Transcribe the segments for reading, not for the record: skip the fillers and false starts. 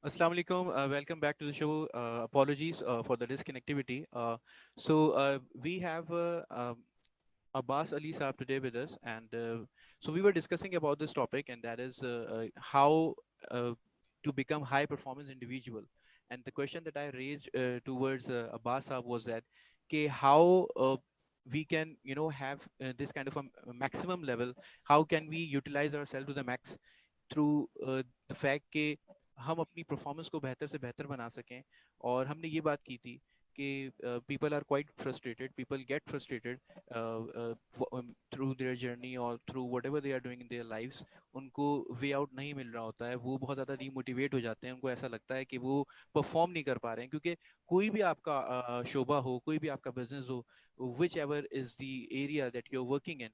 Assalamu alaikum. Welcome back to the show. Apologies for the disconnectivity. We have Abbas Ali Saab today with us, and so we were discussing about this topic, and that is how uh, to become high performance individual. And the question that I raised towards Abbas Saab was that, okay, how we can, have this kind of a maximum level. How can we utilize ourselves to the max through the fact कि हम अपनी performance को बेहतर से बेहतर बना सकें और हमने ये बात की थी कि people are quite frustrated, people get frustrated through their journey or through whatever they are doing in their lives. उनको वे आउट नहीं मिल रहा होता है, वो बहुत ज़्यादा डीमोटिवेट हो जाते हैं, उनको ऐसा लगता है कि वो परफॉर्म नहीं कर पा रहे हैं क्योंकि कोई भी आपका शोबा हो, कोई भी आपका बिजनेस हो, whichever is the area that you are working in,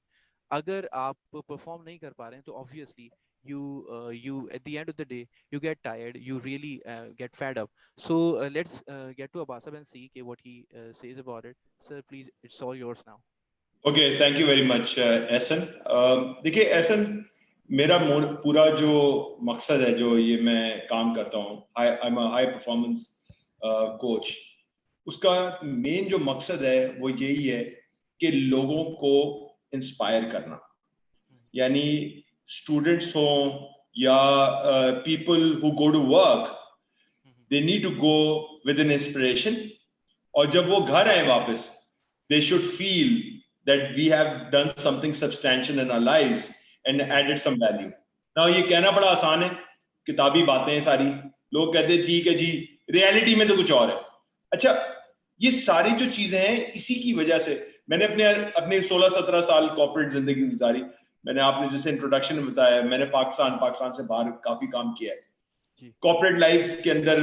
अगर आप परफॉर्म नहीं कर पा रहे हैं तो obviously you at the end of the day you get tired, you really get fed up. So let's get to Abasab and see what he says about it. Sir, please, it's all yours now. Okay, thank you very much Ehsan. देखिए एहसन, मेरा पूरा जो मकसद है, जो ये मैं काम करता हूँ, आई am a high performance coach, उसका मेन जो मकसद है वो यही है कि लोगों को इंस्पायर करना। यानी स्टूडेंट्स हों या people who go to work, they need to go with an inspiration, और जब वो घर आए वापस, they should feel that we have done something substantial in our lives and added some value. Now ये कहना बड़ा आसान है, किताबी बातें हैं सारी, लोग कहते हैं ठीक है जी, रियलिटी में तो कुछ और है। अच्छा, ये सारी जो चीजें हैं, इसी की वजह से मैंने अपने 16-17 साल कॉर्पोरेट जिंदगी गुजारी। मैंने, आपने जैसे इंट्रोडक्शन में बताया, मैंने पाकिस्तान से बाहर काफी काम किया है कॉर्पोरेट लाइफ के अंदर,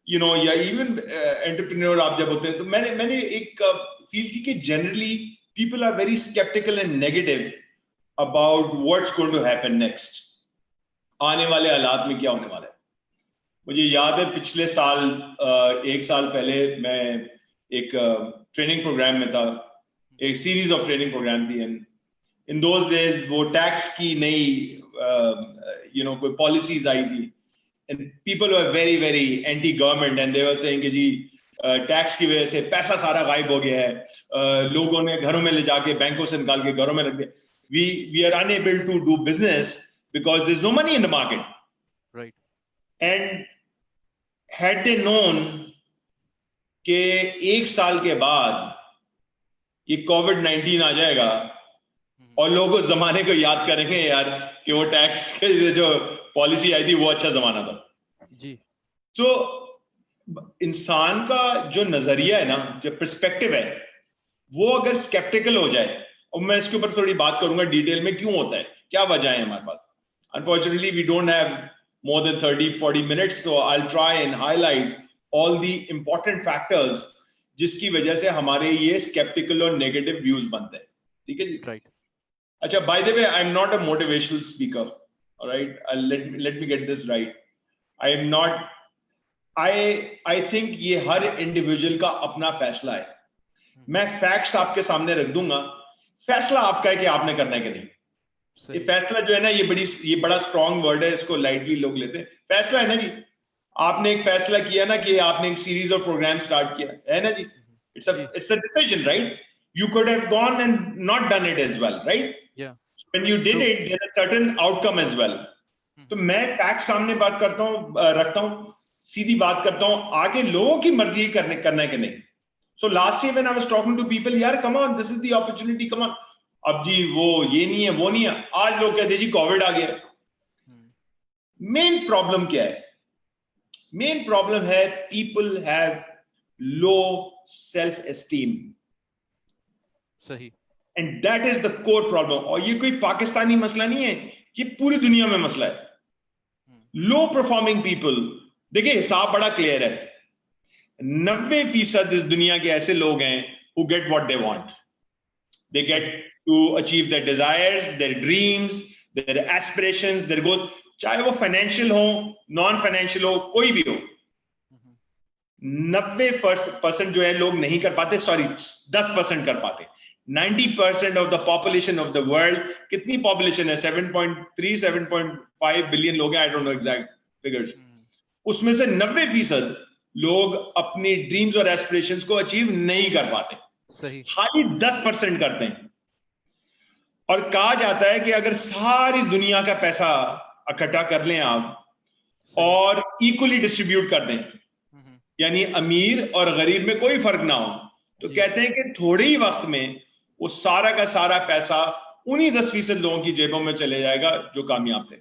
या इवन एंटरप्रेन्योर आप जब होते हैं, तो मैंने एक फील की कि generally people are very skeptical and negative about what's going to happen next, आने वाले हालात में क्या होने वाला है। मुझे याद है पिछले साल, एक साल पहले मैं एक ट्रेनिंग प्रोग्राम में था, एक सीरीज ऑफ ट्रेनिंग प्रोग्राम थी। इन दोज डेज वो टैक्स की नई कोई पॉलिसीज आई थी, and people were very very anti government and they were saying कि जी टैक्स की वजह से पैसा सारा गायब हो गया है, लोगों ने घरों में ले जाके बैंकों से निकाल के घरों में रख दिया, we are unable to do business because there's no money in the market, right? And had they known कि एक साल के बाद ये कोविड-19 आ जाएगा और लोग उस जमाने को याद करेंगे यार कि वो टैक्स के जो पॉलिसी आई थी वो अच्छा जमाना था जी। तो इंसान का जो नजरिया है ना, जो पर्सपेक्टिव है, वो अगर स्केप्टिकल हो जाए, और मैं इसके ऊपर थोड़ी बात करूंगा डिटेल में क्यों होता है, क्या वजह है हमारे पास। Unfortunately we don't have more than 30-40 minutes, so I will try and highlight all the important factors जिसकी वजह से हमारे ये स्केप्टिकल और नेगेटिव व्यूज बनते हैं। ठीक है जी, राइट। अच्छा, bye the way, I am not a motivational speaker, alright, let me get this right. I am not, I think ये हर इंडिविजुअल का अपना फैसला है। मैं फैक्ट्स आपके सामने रख दूंगा, फैसला आपका है कि आपने करना है कि नहीं। ये फैसला जो है ना, ये बड़ा स्ट्रॉन्ग वर्ड है, इसको लाइटली लोग लेते हैं। फैसला है ना जी, आपने एक फैसला किया ना कि आपने एक सीरीज ऑफ प्रोग्राम स्टार्ट किया है ना जी, it's a decision, right? You could have gone and not done it as well, right? Yeah. When you did it, there's a certain outcome as well. तो मैं फैक्ट सामने बात करता हूँ, रखता हूँ, सीधी बात करता हूँ, आगे लोगों की मर्जी करना है कि नहीं। So last year when I was talking to people, यार come on, this is the opportunity, come on. अब जी वो ये नहीं है, वो नहीं है, आज लोग कहते हैं जी कोविड आ गया। मेन प्रॉब्लम क्या है? मेन प्रॉब्लम है people have low self-esteem. सही। And that is the core problem. और ये कोई पाकिस्तानी मसला नहीं है, ये पूरी दुनिया में मसला है। लो परफॉर्मिंग पीपल, देखिए हिसाब बड़ा क्लियर है, 90% इस दुनिया के ऐसे लोग हैं who get what they want. They get to achieve their desires, their dreams, their aspirations, their goals, चाहे वो फाइनेंशियल हो, नॉन फाइनेंशियल हो, कोई भी हो। 90% जो है लोग नहीं कर पाते, सॉरी 10% कर पाते। 90% of the population of the world, कितनी population है? 7.3, 7.5 billion लोग हैं, I don't know exact figures. उसमें से 90% लोग अपनी ड्रीम्स और एस्पिरेशंस को अचीव नहीं कर पाते, सही। खाली 10% करते हैं। और कहा जाता है कि अगर सारी दुनिया का पैसा इकट्ठा कर लें आप सही। और इक्वली डिस्ट्रीब्यूट कर दें, हम्म, यानी अमीर और गरीब में कोई फर्क ना हो, तो जी। कहते हैं कि थोड़े ही वक्त में वो सारा का सारा पैसा उन्हीं 10% लोगों की जेबों में चले जाएगा जो कामयाब थे।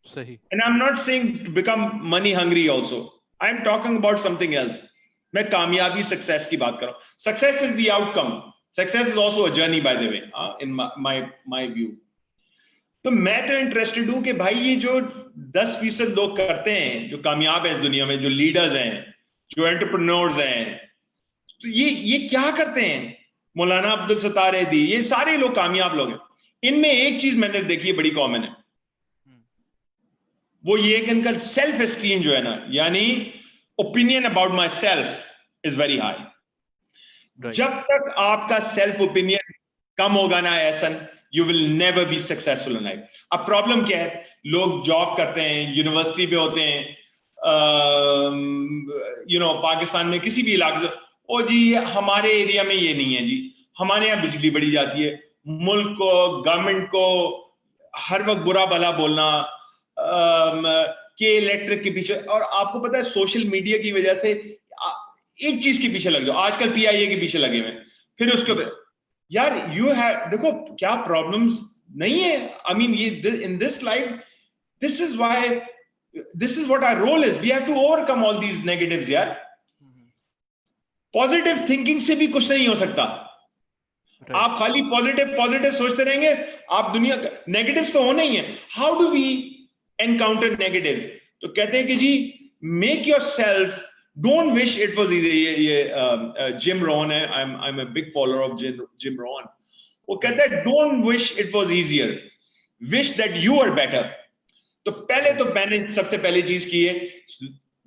सही। And I'm not saying to become money hungry also. I'm talking about something else. मैं कामयाबी सक्सेस की बात कर रहा हूं। Success is the outcome. Success is also a journey, by the way, in my view. तो मैं तो इंटरेस्टेड हूं कि भाई ये जो 10% लोग करते हैं, जो कामयाब हैं इस दुनिया में, जो लीडर्स हैं, जो एंटरप्रेन्योर्स हैं, तो ये क्या करते हैं? मौलाना अब्दुल सत्तार ऐदी, ये सारे लोग कामयाब लोग हैं। इनमें एक चीज मैंने देखी है बड़ी कॉमन है, वो ये कि इनका सेल्फ एस्टीम जो है ना, यानी opinion about my self is very high. जब तक आपका सेल्फ ओपिनियन कम होगा ना ऐसा, you will never be successful in life. अब प्रॉब्लम क्या है, लोग जॉब करते हैं, यूनिवर्सिटी पे होते हैं, पाकिस्तान में किसी भी इलाके से, ओ जी हमारे एरिया में ये नहीं है जी, हमारे यहाँ बिजली बढ़ी जाती है। मुल्क को, गवर्नमेंट को हर वक्त बुरा भला बोलना के इलेक्ट्रिक के पीछे। और आपको पता है सोशल मीडिया की वजह से एक चीज के पीछे लग जाओ, आजकल पीआईए के पीछे लगे हुए, फिर उसके बाद यार यू हैव, देखो क्या प्रॉब्लम्स नहीं है। आई मीन ये in this life, this is why, this is what our role is, we have to overcome all these negatives यार। पॉजिटिव थिंकिंग से भी कुछ नहीं हो सकता। आप खाली पॉजिटिव पॉजिटिव सोचते रहेंगे, आप दुनिया, नेगेटिव्स तो होना ही है। How do we encounter negatives? तो कहते हैं कि जी make yourself, don't wish it was easy. ये जिम रॉन है, I am a big follower of Jim Rohn. वो कहता है don't wish it was easier, wish that you are better. तो पहले तो मैंने सबसे पहली चीज की है,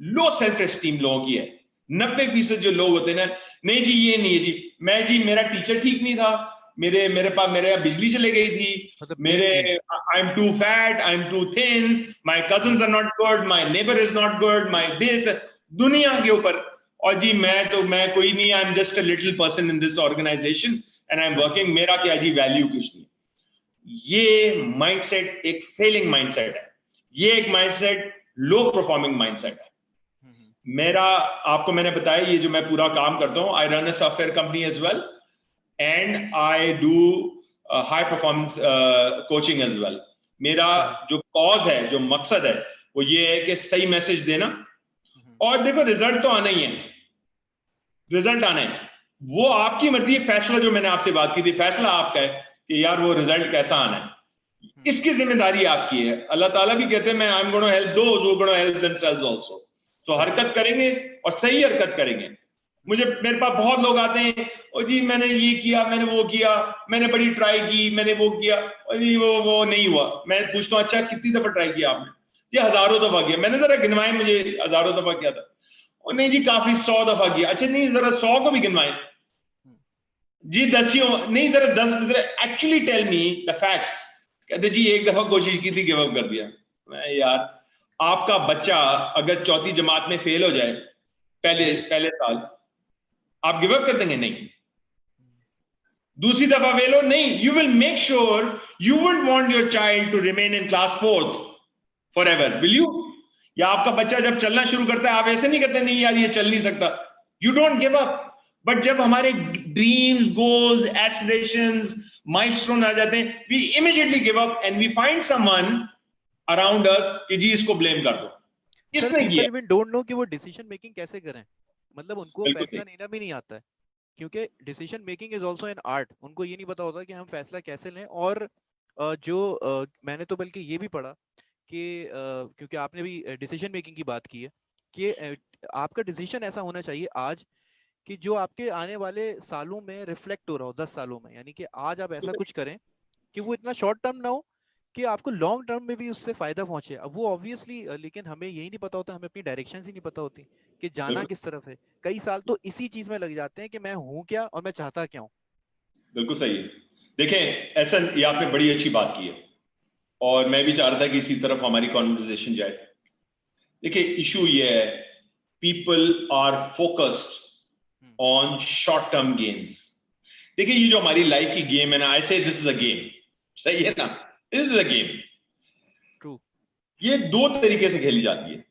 लो सेल्फ एस्टीम लोगों की है। 90% जो लोग होते हैं ना, नहीं जी ये नहीं है जी, मैं जी मेरा टीचर ठीक नहीं था, मेरे पास, मेरे यहाँ बिजली चले गई थी, मेरे I am too fat, I am too thin, my cousins are not good, my neighbour is not good, my this, दुनिया के ऊपर। और जी मैं कोई नहीं, I am just a little person in this organization and I am working, मेरा क्या जी वैल्यू कुछ नहीं। ये माइंडसेट एक फेलिंग माइंडसेट है, ये एक माइंडसेट लो परफॉर्मिंग माइंडसेट है। मेरा, आपको मैंने बताया ये जो मैं पूरा काम करता हूं, I run a software company as well and I do high performance coaching as well. मेरा जो कॉज है, जो मकसद है, वो ये है कि सही मैसेज देना। और देखो रिजल्ट तो आना ही है, रिजल्ट आना है, वो आपकी मर्जी है। फैसला जो मैंने आपसे बात की थी, फैसला आपका है कि यार वो रिजल्ट कैसा आना है, इसकी जिम्मेदारी आपकी है। अल्लाह ताला भी कहते हैं मैं I am gonna help those who gonna help themselves also. तो हरकत करेंगे और सही हरकत करेंगे। मेरे पास बहुत लोग आते हैं, और जी मैंने ये किया, मैंने वो किया, मैंने बड़ी ट्राई की, मैंने वो किया, और जी वो नहीं हुआ। मैं पूछता हूँ अच्छा कितनी दफा ट्राई किया आपने? जी हजारों दफा किया। मैंने जरा गिनवाए, मुझे हजारों दफा किया था। और नहीं जी काफी 100 दफा किया। अच्छा नहीं जरा 100 को भी गिनवाए जी, 10 नहीं, जरा 10, actually tell me the facts. कहते जी एक दफा कोशिश की थी, गिव अप कर दिया। मैं यार, आपका बच्चा अगर चौथी जमात में फेल हो जाए पहले साल, आप गिव अप कर देंगे? नहीं। दूसरी दफा फेल हो, नहीं, you will make sure, you wouldn't want your child to remain in class 4th forever, will you? या आपका बच्चा जब चलना शुरू करता है, आप ऐसे नहीं करते नहीं यार ये चल नहीं सकता, you don't give up. But जब हमारे ड्रीम्स, गोल्स, एस्पिरेशंस, माइलस्टोन आ जाते हैं, we immediately give up and we find someone around us कि जी इसको ब्लेम कर दो, इसने किया। इवन डोंट नो कि वो डिसीजन मेकिंग कैसे करें, मतलब उनको फैसला लेना भी नहीं आता है, क्योंकि decision making is also an art. उनको ये नहीं पता होता कि हम फैसला कैसे लें। और मैंने तो बल्कि ये भी पढ़ा कि क्योंकि आपने भी डिसीजन मेकिंग की बात की है, कि आपका डिसीजन ऐसा होना चाहिए आज कि जो आपके आने वाले सालों में रिफ्लेक्ट हो रहा हो, 10 सालों में। यानी कि आज आप ऐसा कुछ करें कि वो इतना शॉर्ट टर्म ना हो कि आपको लॉन्ग टर्म में भी उससे फायदा पहुंचे। अब वो ऑब्वियसली, लेकिन हमें यही नहीं पता होता, हमें अपनी डायरेक्शन ही नहीं पता होती कि जाना किस तरफ है। कई साल तो इसी चीज में लग जाते हैं कि मैं हूं क्या और मैं चाहता क्या हूं। बिल्कुल सही है। देखें ऐसा, ये आपने बड़ी अच्छी बात की है और मैं भी चाह रहा था कि इसी तरफ हमारी कॉन्वर्सेशन जाए। देखिए इशू ये है, people are focused on short term games. देखिए ये जो हमारी लाइफ की गेम है ना, आई से दिस इज अ गेम, सही है ना, this is a game. True. ये दो तरीके से खेली जाती है।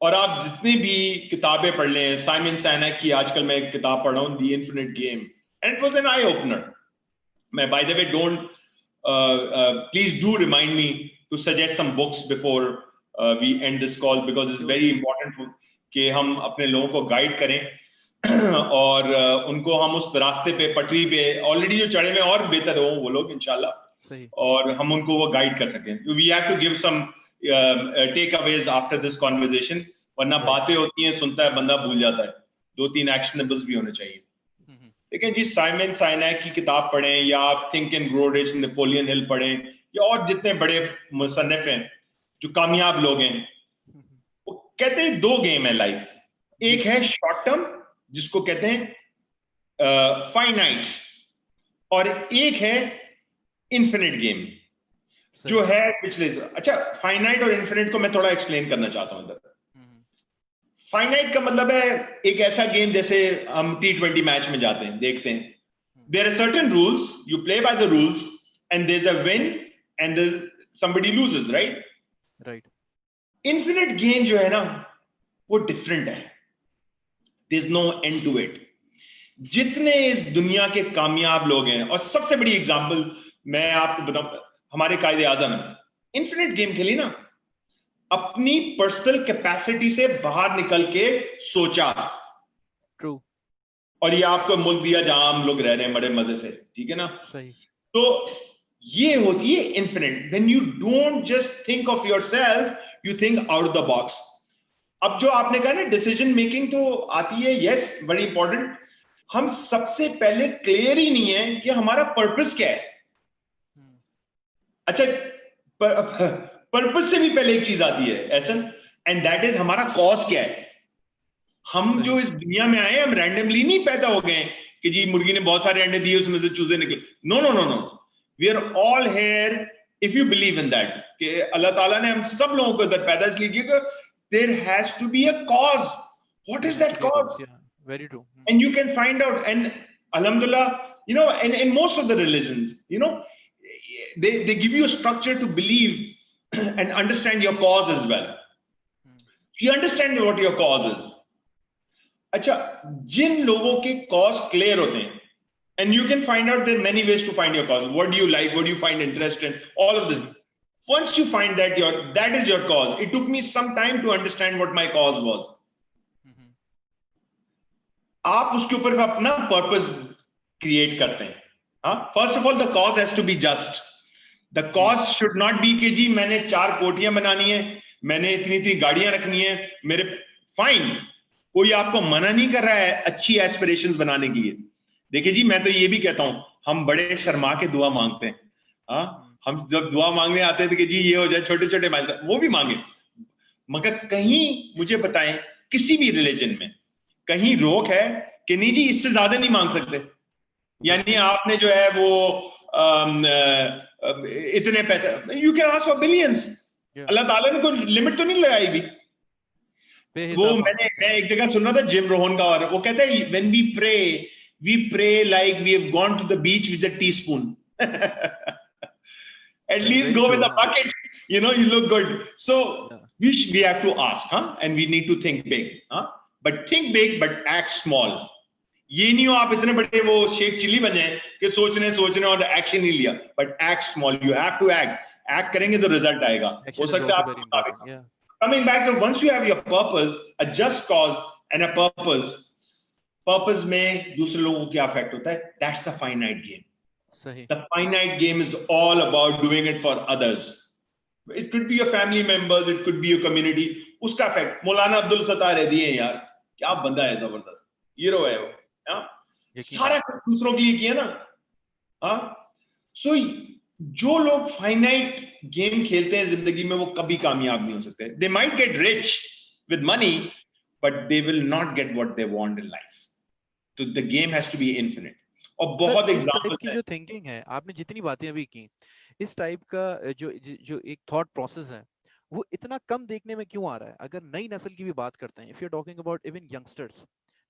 और आप जितनी भी किताबें पढ़ लें, साइमन साइनेक की आजकल मैं एक किताब पढ़ रहा हूं, the infinite game, and it was an eye opener. मैं by the way don't please do remind me to suggest some books before we end this call, because it's very important कि हम अपने लोगों को गाइड करें और उनको हम उस रास्ते पे, पटरी पे ऑलरेडी जो चढ़े में और बेहतर हो वो लोग इंशाल्लाह, सही। और हम उनको वो गाइड कर सकें। We have to give some takeaways after this conversation, वरना बातें होती हैं, सुनता है बंदा भूल जाता है, 2-3 एक्शनेबल्स भी होने चाहिए। लेकिन जी साइमन साइनेक की किताब पढ़ें, या आप think and grow rich, Napoleon Hill पढ़ें, या और जितने बड़े मुसन्निफ हैं जो कामयाब लोग हैं, वो कहते हैं दो गेम है लाइफ। एक है शॉर्ट टर्म जिसको कहते हैं फाइनाइट, और एक है इन्फिनिट गेम जो है पिछले। अच्छा, फाइनाइट और इन्फिनिट को मैं थोड़ा एक्सप्लेन करना चाहता हूं इधर। फाइनाइट का मतलब है एक ऐसा गेम जैसे हम T20 मैच में जाते हैं, देखते हैं, there are certain rules, you play by the rules and there is a win and somebody loses, right? Right. Infinite game जो है ना वो डिफरेंट है, there is no end to it. जितने इस दुनिया के कामयाब लोग हैं, और सबसे बड़ी एग्जांपल मैं आपको बताऊं, हमारे कायदे आजम इन्फिनिट गेम खेली ना, अपनी पर्सनल कैपेसिटी से बाहर निकल के सोचा। ट्रू। और ये आपको मुल्क दिया जहां हम लोग रह रहे हैं बड़े मजे से, ठीक है ना? सही। तो ये होती है infinite, when you don't just think of yourself, you think out the box. अब जो आपने कहा ना डिसीजन मेकिंग तो आती है, यस, बड़ी इंपॉर्टेंट। हम सबसे पहले क्लियर ही नहीं है कि हमारा पर्पस क्या है। अच्छा, पर्पस से भी पहले एक चीज आती है ऐसा, एंड दैट इज हमारा कॉज क्या है। हम जो इस दुनिया में आए, हम रैंडमली नहीं पैदा हो गए कि जी मुर्गी ने बहुत सारे अंडे दिए उसमें से चूजे निकले। No no no no, we are all here, if you believe in that कि अल्लाह ताला ने हम सब लोगों को इधर पैदा इसलिए किया कि there has to be a cause. What is that cause? Very true. And you can find out, and alhamdulillah, you know, in most of the religions, you know, they give you a structure to believe and understand your cause as well. You understand what your cause is. अच्छा, जिन लोगों के cause clear होते हैं, and you can find out there are many ways to find your cause. What do you like, what do you find interest in, all of this. Once you find that that is your cause, it took me some time to understand what my cause was. आप उसके ऊपर अपना purpose create करते हैं। हाँ, first of all the cause has to be just. The cause should not be कि जी मैंने 4 कोठियां बनानी है, मैंने इतनी गाड़ियां रखनी है, मेरे फाइन, कोई आपको मना नहीं कर रहा है अच्छी एस्पिरेशंस बनाने की। देखिए जी, मैं तो ये भी कहता हूं, हम बड़े शर्मा के दुआ मांगते हैं। हाँ, हम जब दुआ मांगने आते थे कि जी ये हो जाए, छोटे छोटे माइल, वो भी मांगे, मगर कहीं मुझे बताएं किसी भी रिलीजन में कहीं रोक है कि नहीं जी इससे ज्यादा नहीं मांग सकते, यानी आपने जो है वो इतने पैसे, you can ask for billions. अल्लाह ताला ने कोई लिमिट तो नहीं लगाई भी। वो मैं एक जगह सुन रहा था जिम रोहन का, और वो कहता है when we pray like we have gone to the beach with a teaspoon, at least go with a bucket, you know, you look good. So we have to ask, and we need to think big, but think big but act small. ये नहीं हो आप इतने बड़े वो Sheikh chilli बन जाए कि सोचने और एक्शन नहीं लिया, but act small, you have to act करेंगे तो रिजल्ट आएगा। हो सकता है आप coming back to once you have your purpose, a just cause and a purpose में दूसरे लोगों को क्या अफेक्ट होता है, that's the finite game. The finite game is all about doing it for others. It could be your family members, it could be your community. उसका affect मौलाना अब्दुल सत्तार दिए हैं यार, क्या बंदा है, जबरदस्त हीरो है वो, सारा कुछ दूसरों के लिए किया ना। सो जो लोग फाइनाइट गेम खेलते हैं जिंदगी में, वो कभी कामयाब नहीं हो सकते। They might get rich with money, but they will not get what they want in life. तो the game has to be infinite. और बहुत एग्जांपल की जो थिंकिंग है, आपने जितनी बातें अभी की, इस टाइप का जो एक थॉट प्रोसेस है, वो इतना कम देखने में क्यों आ रहा है? अगर नई नस्ल की भी बात करते हैं, if you talking about even youngsters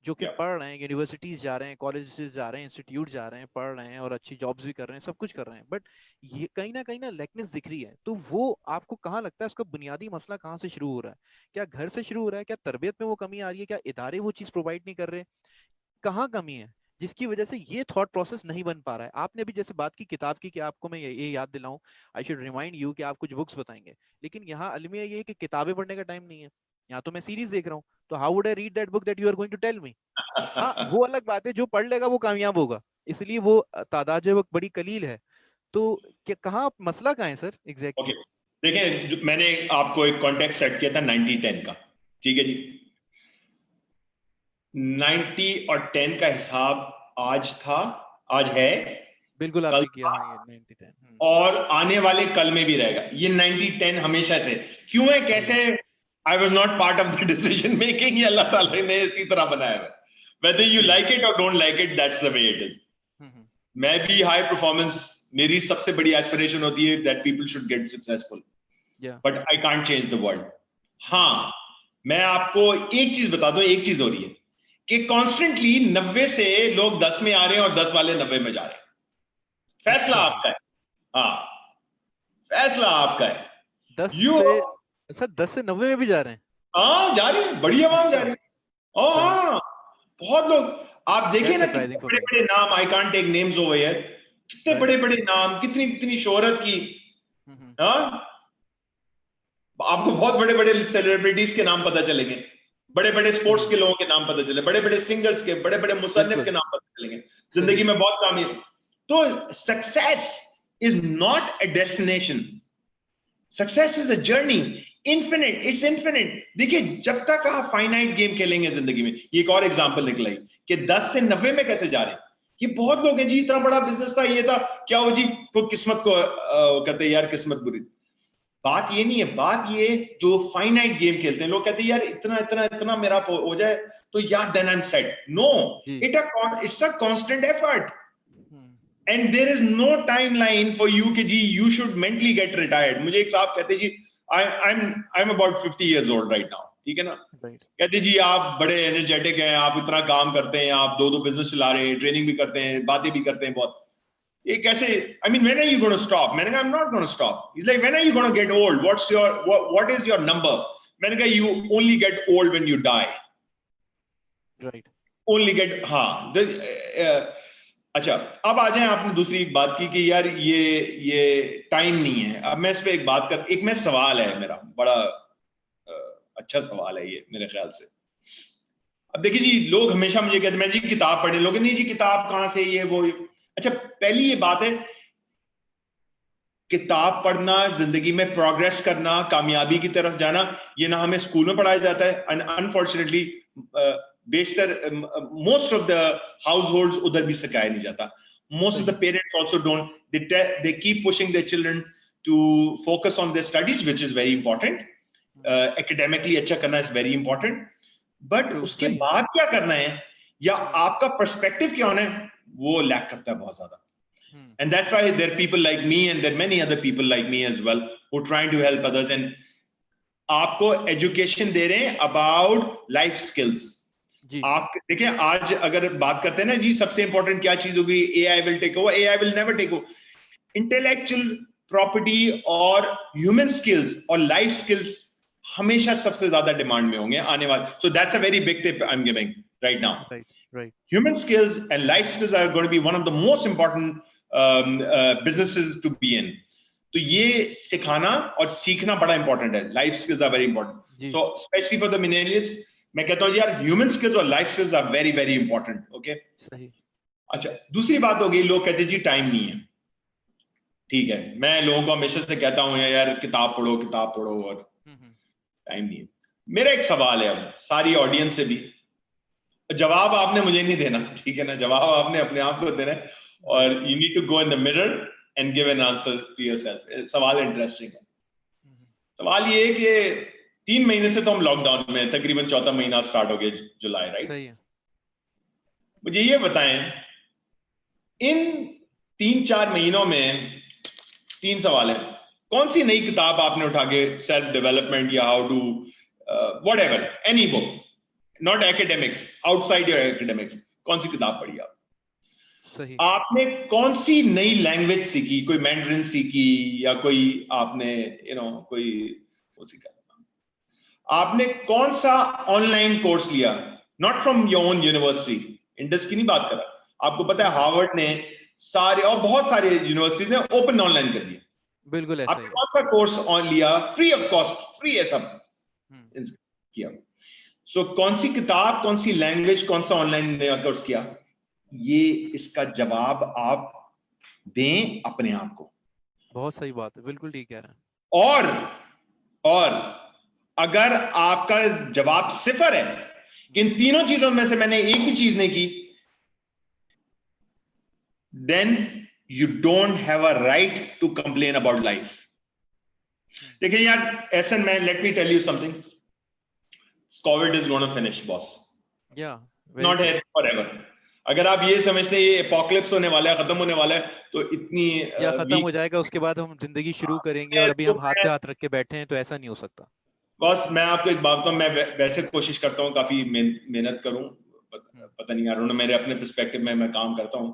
जो कि Yeah. पढ़ रहे हैं, यूनिवर्सिटीज जा रहे हैं, कॉलेजेस जा रहे हैं, इंस्टीट्यूट जा रहे हैं, पढ़ रहे हैं और अच्छी जॉब्स भी कर रहे हैं, सब कुछ कर रहे हैं, बट ये कहीं ना लेकनेस दिख रही है। तो वो आपको कहाँ लगता है उसका बुनियादी मसला कहाँ से शुरू हो रहा है? क्या घर से शुरू हो रहा है? क्या तरबियत में वो कमी आ रही है? क्या इदारे वो चीज प्रोवाइड नहीं कर रहे? कहाँ कमी है जिसकी वजह से ये थॉट प्रोसेस नहीं बन पा रहा है? आपने अभी जैसे बात की किताब की, कि आपको मैं ये याद दिलाऊं, आई शुड रिमाइंड यू कि आप कुछ बुक्स बताएंगे, लेकिन यहाँ अलमिया ये है कि किताबें पढ़ने का टाइम नहीं है। यहाँ तो मैं सीरीज देख रहा हूँ, तो how would I read that book that you are going to tell me? हाँ, वो अलग बात है, जो पढ़ लेगा वो कामयाब होगा, इसलिए वो तादाद जो है वो बड़ी कलील है। तो क्या, कहाँ मसला कहाँ है सर एग्जैक्टली? ओके, देखें, मैंने आपको एक कॉन्टेक्स्ट सेट किया था 90-10 का, ठीक है जी। 90 और 10 का हिसाब आज था, आज है, बिल्कुल कल आपने किया, था, हाँ, ये 90-10। और आने वाले कल में भी रहेगा। ये 90-10 हमेशा से क्यों है, सही कैसे? है। I was not part of the decision making, ये अल्लाह ताला ने इसी तरह बनाया है। वेदर यू जी। लाइक इट और don't like it, that's the way it is. Hmm. मैं भी हाई परफॉर्मेंस, मेरी सबसे बड़ी एस्पिरेशन होती है that people should get successful, yeah. But I can't change the world. हाँ, मैं आपको एक चीज बता दूं, एक चीज हो रही है कि कॉन्स्टेंटली 90 से लोग 10 में आ रहे हैं और 10 वाले 90 में जा रहे हैं। फैसला अच्छा, आपका है। हाँ, फैसला आपका है। 10 यू, से सर 10 से 90 में भी जा रहे हैं? हाँ, जा रही है, बड़ी आवाम जा अच्छा। रही है। ओ सही। हाँ, बहुत लोग, आप देखिए दैट्स ना, कितने सरप्राइजिंग फॉर बड़े मी। बड़े नाम, I can't take names over here, कितने राइट। बड़े बड़े नाम, कितनी कितनी शोहरत की। हम्म। हाँ, आपको बहुत बड़े बड़े सेलिब्रिटीज के नाम पता चलेंगे, बड़े बड़े स्पोर्ट्स सही। के लोगों के नाम पता चले, बड़े बड़े सिंगर्स के, बड़े बड़े मुसन्निफ के बिल्कुल। नाम पता चलेंगे। सही। जिंदगी में बहुत कामयाब। तो success is not a destination, success is a journey, infinite, it's infinite. देखिए, जब तक आप फाइनाइट गेम खेलेंगे जिंदगी में, ये एक और एग्जांपल निकलाई कि 10 से 90 में कैसे जा रहे हैं। ये बहुत लोग हैं जी, इतना बड़ा बिजनेस था, ये था, क्या हो जी, को किस्मत को कहते हैं यार किस्मत बुरी। बात ये नहीं है, बात ये, जो फाइनाइट गेम खेलते हैं, लोग कहते हैं यार इतना इतना इतना मेरा हो जाए तो यार then I am set. No, जी। It's a constant effort, hmm. And there is no timeline for you कि जी you should mentally get retired. मुझे एक साहब कहते जी, I am about 50 years old right now, ठीक है ना, राइट। कहते जी आप बड़े एनर्जेटिक हैं, आप इतना काम करते हैं, आप दो दो बिजनेस चला रहे हैं, ट्रेनिंग भी करते हैं, बातें भी करते हैं बहुत, ये कैसे, I mean when are you gonna stop? मैंने कहा I am not gonna stop. Is like when are you gonna get old, what's your, what is your number? मैंने कहा you only get old when you die, right. Only get, हाँ। अच्छा, अब आ जाए, आपने दूसरी बात की कि यार ये टाइम नहीं है। अब मैं इस पे एक बात कर, एक मैं सवाल है मेरा, बड़ा अच्छा सवाल है ये मेरे ख्याल से। अब देखिए जी, लोग हमेशा मुझे कहते हैं मैं जी किताब पढ़े, लोग नहीं जी किताब कहां से, ये वो। अच्छा, पहली ये बात है, किताब पढ़ना, जिंदगी में प्रोग्रेस करना, कामयाबी की तरफ जाना, ये ना हमें स्कूल में पढ़ाया जाता है, एंड अनफॉर्चुनेटली बेशतर most of the household उधर भी सिखाया नहीं जाता। मोस्ट ऑफ द सही। Parents also don't, they keep pushing their children to focus on their studies, which is very important. Academically अच्छा करना is very important, but true. उसके सही है। बाद क्या करना है, या आपका पर्सपेक्टिव क्या होना है, वो लैक करता है बहुत ज्यादा। हम्म। And that's why there are people like me and there are many other people like me as well who are trying to help others, and आपको एजुकेशन दे रहे हैं अबाउट लाइफ स्किल्स। जी। आप देखिए, आज अगर बात करते हैं ना जी, सबसे इंपॉर्टेंट क्या चीज होगी, AI will take over, AI will never take over. Intellectual property और ह्यूमन स्किल्स और लाइफ स्किल्स हमेशा सबसे ज्यादा डिमांड में होंगे आने वाले। So that's a very big tip I am giving right now. Right. Right. Human skills and life skills are going to be one of the most important businesses to be in. तो ये सिखाना और सीखना बड़ा important है। Life skills are very important, जी। So specially for the millennials मैं कहता हूँ यार, ह्यूमन स्किल्स और life skills are very very important. Okay, सही। अच्छा, दूसरी बात हो गई, लोग कहते हैं जी टाइम नहीं है। ठीक है, मैं लोगों को हमेशा से कहता हूँ यार किताब पढ़ो, किताब पढ़ो, और टाइम नहीं है। मेरा एक सवाल है अब सारी ऑडियंस से भी, जवाब आपने मुझे नहीं देना, ठीक है ना, जवाब आपने अपने आप को देना है, और you need to go in the mirror and give an answer to yourself. सवाल इंटरेस्टिंग है। सवाल ये है कि 3 महीने से तो हम लॉकडाउन में, तकरीबन चौथा महीना स्टार्ट हो गया, जुलाई, राइट? सही है। मुझे ये बताएं, इन 3-4 महीनों में 3 सवाल है। कौन सी नई किताब आपने उठा के सेल्फ डेवलपमेंट या how to whatever any book, not academics, outside your academics, कौन सी किताब पढ़ी आप? सही। आपने कौन सी नई लैंग्वेज सीखी? कोई मैंड्रिन सीखी या कोई आपने कोई वो सीखा? आपने कौन सा ऑनलाइन कोर्स लिया? Not from your own university, Indus की नहीं बात कर रहा, आपको पता है हार्वर्ड ने सारे और बहुत सारे यूनिवर्सिटीज ने ओपन ऑनलाइन कर दिया। बिल्कुल ऐसा आपने ही। कौन सा कोर्स ऑन लिया फ्री ऑफ कॉस्ट? फ्री है सब किया। सो कौन सी किताब, कौन सी लैंग्वेज, कौन सा ऑनलाइन नया कोर्स किया? ये इसका जवाब आप दें अपने आप को। बहुत सही बात है, बिल्कुल ठीक कह रहे हैं। और अगर आपका जवाब सिफर है, इन तीनों चीजों में से मैंने एक भी चीज नहीं की, then you don't have a right to complain about life. देखिए यार ऐसा, मैं let me tell you something, COVID is going to finish, boss. Yeah, Not here forever. अगर आप ये समझते हैं ये एपोकलिप्स होने वाला है, खत्म होने वाला है, तो इतनी या खत्म हो जाएगा उसके बाद हम जिंदगी शुरू करेंगे और अभी हम हाथ पे हाथ रख के बैठे हैं, तो ऐसा नहीं हो सकता। बॉस मैं आपको एक बात बताऊं, मैं वैसे कोशिश करता हूं काफी मेहनत करूं, पता नहीं यार मेरे अपने पर्सपेक्टिव में मैं काम करता हूं,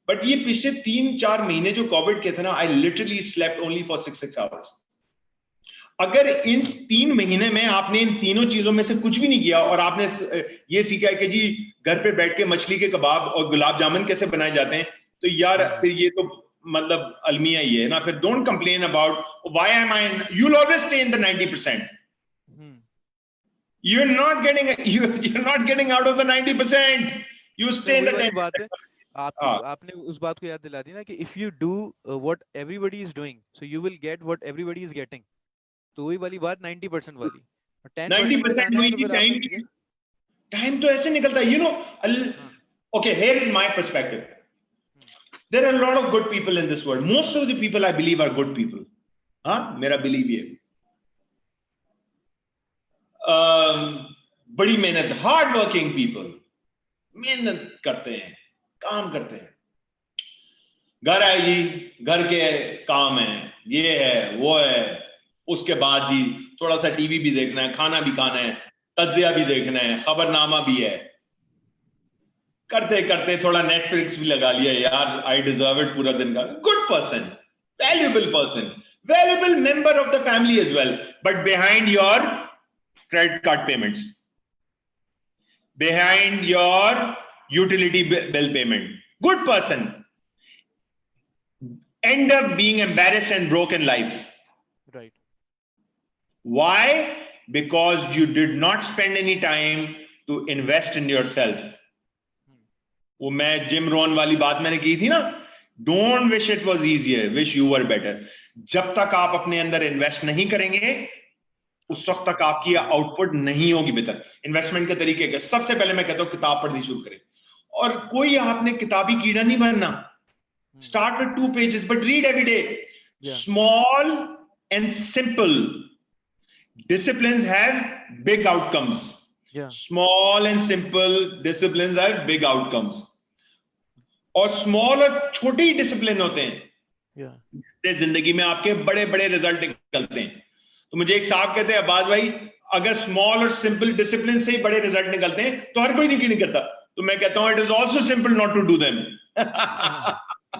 बट ये पिछले 3-4 महीने जो कोविड के थे ना, I literally slept only for 6 hours. अगर इन 3 महीने में आपने इन तीनों चीजों में से कुछ भी नहीं किया और आपने ये सीखा है कि जी घर पे बैठ के मछली के कबाब और गुलाब जामुन कैसे बनाए जाते हैं, तो यार फिर ये तो मतलब अलमिया ही है ना। फिर don't complain about why am I, you will always stay in the 90%. You're not getting out of the 90%. You stay in the 10%. आपने उस बात को याद दिला दी ना कि if you do what everybody is doing, so you will get what everybody is getting. तो वही वाली बात 90% वाली। 90% टाइम तो ऐसे निकलता है, okay, here is my perspective. There are a lot of good people in this world. Most of the people I believe are good people. हाँ, मेरा believe ये। बड़ी मेहनत, हार्ड वर्किंग पीपल, मेहनत करते हैं, काम करते हैं, घर आएगी, घर के काम है, ये है वो है, उसके बाद जी थोड़ा सा टीवी भी देखना है, खाना भी खाना है, तज्जिया भी देखना है, खबरनामा भी है, करते करते थोड़ा नेटफ्लिक्स भी लगा लिया, यार आई डिजर्व इट पूरा दिन का। Good person, valuable member of the family as well, but behind your credit card payments, behind your utility bill payment, good person, end up being embarrassed and broke in life. Right. Why? Because you did not spend any time to invest in yourself. वो मैं gym रोन वाली बात मैंने की थी ना, don't wish it was easier, wish you were better. जब तक आप अपने अंदर इन्वेस्ट नहीं करेंगे उस वक्त तक आपकी आउटपुट नहीं होगी बेहतर। इन्वेस्टमेंट के तरीके के सबसे पहले मैं कहता हूं किताब पढ़नी शुरू करें, और कोई आपने किताबी कीड़ा नहीं बनना। Start with 2 pages but read every day. Small and simple disciplines have big outcomes. Small and simple disciplines have big outcomes, और स्मॉल और छोटे ही डिसिप्लिन होते हैं जिंदगी में आपके बड़े बड़े रिजल्ट निकलते हैं। तो मुझे एक साहब कहते हैं, अब्बास भाई अगर स्मॉल और सिंपल डिसिप्लिन से ही बड़े रिजल्ट निकलते हैं तो हर कोई नहीं करता। तो मैं कहता हूं it is also simple not to do them.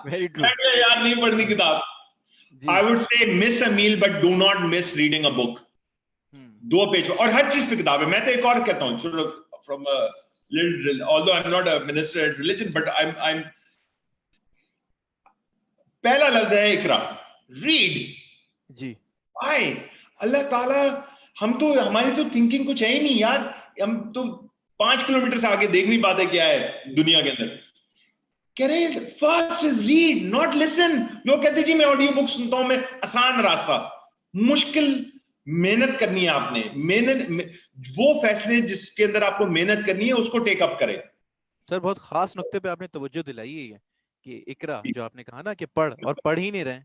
Very true यार नहीं पढ़नी किताब। I would say miss a meal but do not miss reading a book. 2 page और हर चीज पे किताब है। मैं तो एक और कहता हूं from although I am not a minister eight religion but I am पहला लफ्ज है इकरा, रीड जी। भाई अल्लाह ताला, हम तो हमारी तो थिंकिंग कुछ है ही नहीं यार, हम तो 5 किलोमीटर से आगे देख नहीं पाते क्या है दुनिया के अंदर। कह रहे first is read not listen. लोग कहते जी मैं ऑडियो बुक सुनता हूं, मैं आसान रास्ता, मुश्किल मेहनत करनी है आपने। मेहनत वो फैसले जिसके अंदर आपको मेहनत करनी है उसको टेक अप करें। सर बहुत खास नुक्ते पे आपने तवज्जो दिलाई है कि इकरा जो आपने कहा ना कि पढ़, और पढ़ ही नहीं रहे।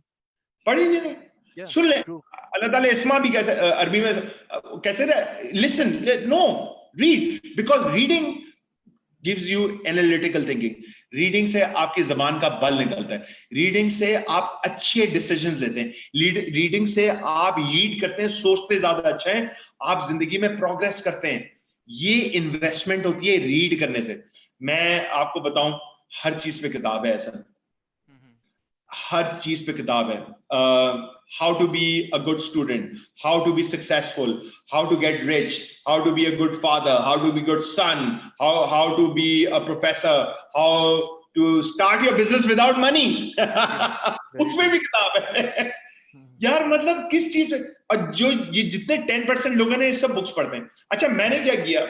सुन ले, अल्लाह ताला इस्मा भी कैसे अरबी में कैसे listen, no read, because reading gives you analytical thinking. Reading से आपकी जबान का बल निकलता है, रीडिंग से आप अच्छे डिसीजन लेते हैं, रीडिंग से आप लीड करते हैं, सोचते ज्यादा अच्छा है, आप जिंदगी में प्रोग्रेस करते हैं। ये इन्वेस्टमेंट होती है रीड करने से। मैं आपको बताऊं, हर चीज पे किताब है ऐसा, हर चीज पे किताब है। How to be a good student, how to be successful, how to get rich, how to be a good father, how to be a good son, how to be a professor, how to start your business without money. उसमें भी किताब है यार। मतलब किस चीज पे, और जो जितने 10% लोग हैं ये सब बुक्स पढ़ते हैं। अच्छा, मैंने क्या किया,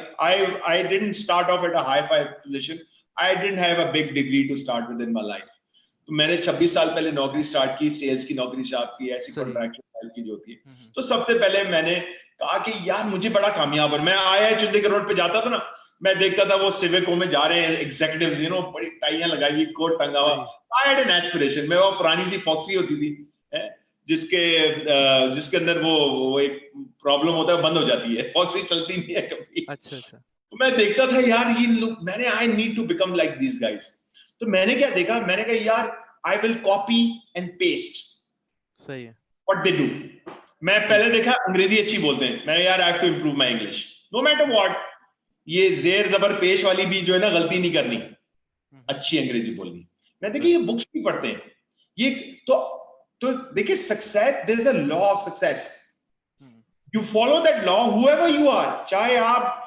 I didn't start off at a high five position, I didn't have a big degree to start with in my life. तो मैंने 26 साल पहले नौकरी स्टार्ट की, सेल्स की नौकरी स्टार्ट की, ऐसी कॉन्ट्रैक्चुअल की जो होती है। तो सबसे पहले मैंने कहा कि यार मुझे बड़ा कामयाब और मैं आया चंडीगढ़ रोड पे जाता था ना, मैं देखता था वो सिविको में जा रहे हैं एग्जीक्यूटिव्स, यू नो, बड़ी टाइयां लगाई हुई, कोट टंगा हुआ। I had an aspiration. मैं वो पुरानी सी फॉक्सी होती थी जिसके अंदर वो एक प्रॉब्लम होता है, बंद हो जाती है, फॉक्सी चलती नहीं है कभी। अच्छा अच्छा। तो मैं देखता था यार ये लोग, मैंने I need to become like these guys. तो मैंने क्या देखा, मैंने कहा यार I will copy and paste. सही है। What they do. मैं पहले देखा अंग्रेजी अच्छी बोलते हैं, मैंने यार I have to improve my English no matter what. ये जेर जबर पेश वाली भी जो है ना, गलती नहीं करनी, अच्छी अंग्रेजी बोलनी। मैं देखिए ये बुक्स भी पढ़ते हैं ये। तो देखिए success, there is a law of success, you follow that law whoever you are. चाहे आप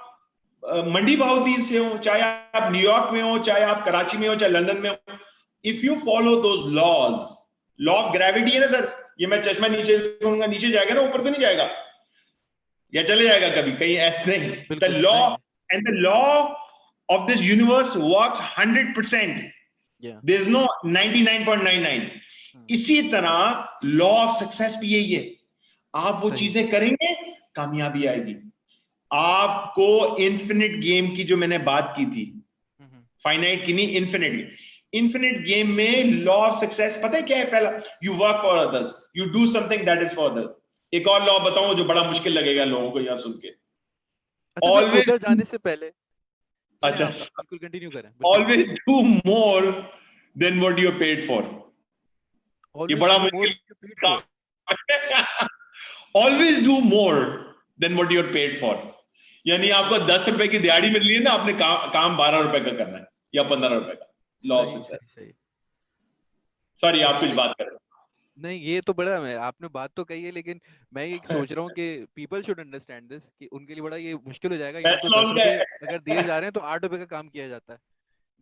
मंडी बहाउद्दीन से हो, चाहे आप न्यूयॉर्क में हो, चाहे आप कराची में हो, चाहे लंदन में हो, if you follow those laws, law of gravity है ना सर, ये मैं चश्मा नीचे करूंगा, नीचे जाएगा ना, ऊपर तो नहीं जाएगा, या चले जाएगा कभी कहीं, ऐसे नहीं। The law and the law of this universe works 100%, there is no 99.99। इसी तरह लॉ ऑफ सक्सेस भी यही है, आप वो चीजें करेंगे कामयाबी आएगी आपको। इन्फिनिट गेम की जो मैंने बात की थी, फाइनाइट की नहीं, इन्फिनिट, इन्फिनिट गेम में लॉ ऑफ सक्सेस पता है क्या है? पहला, you work for others, you do something that is for others. एक और लॉ बताऊं जो बड़ा मुश्किल लगेगा लोगों को यहां सुन के। ऑलवेज, उधर जाने से पहले, अच्छा बिल्कुल कंटिन्यू करें। Always do more than what you are paid for. ये बड़ा मुश्किल काम। Always do more than what you are paid for. यानी आपको 10 रुपए की दिहाड़ी मिल रही है ना, आपने काम 12 रुपए का करना है या 15 रुपए का। Law of success. सॉरी, आप कुछ बात कर रहे हो। नहीं, ये तो बड़ा है, आपने बात तो कही है, लेकिन मैं ये सोच रहा हूँ कि पीपल शुड अंडरस्टैंड दिस, कि उनके लिए बड़ा ये मुश्किल हो जाएगा। यहाँ तो 10 रुपए अगर दिए जा रहे हैं तो 8 रुपए का काम किया जाता है।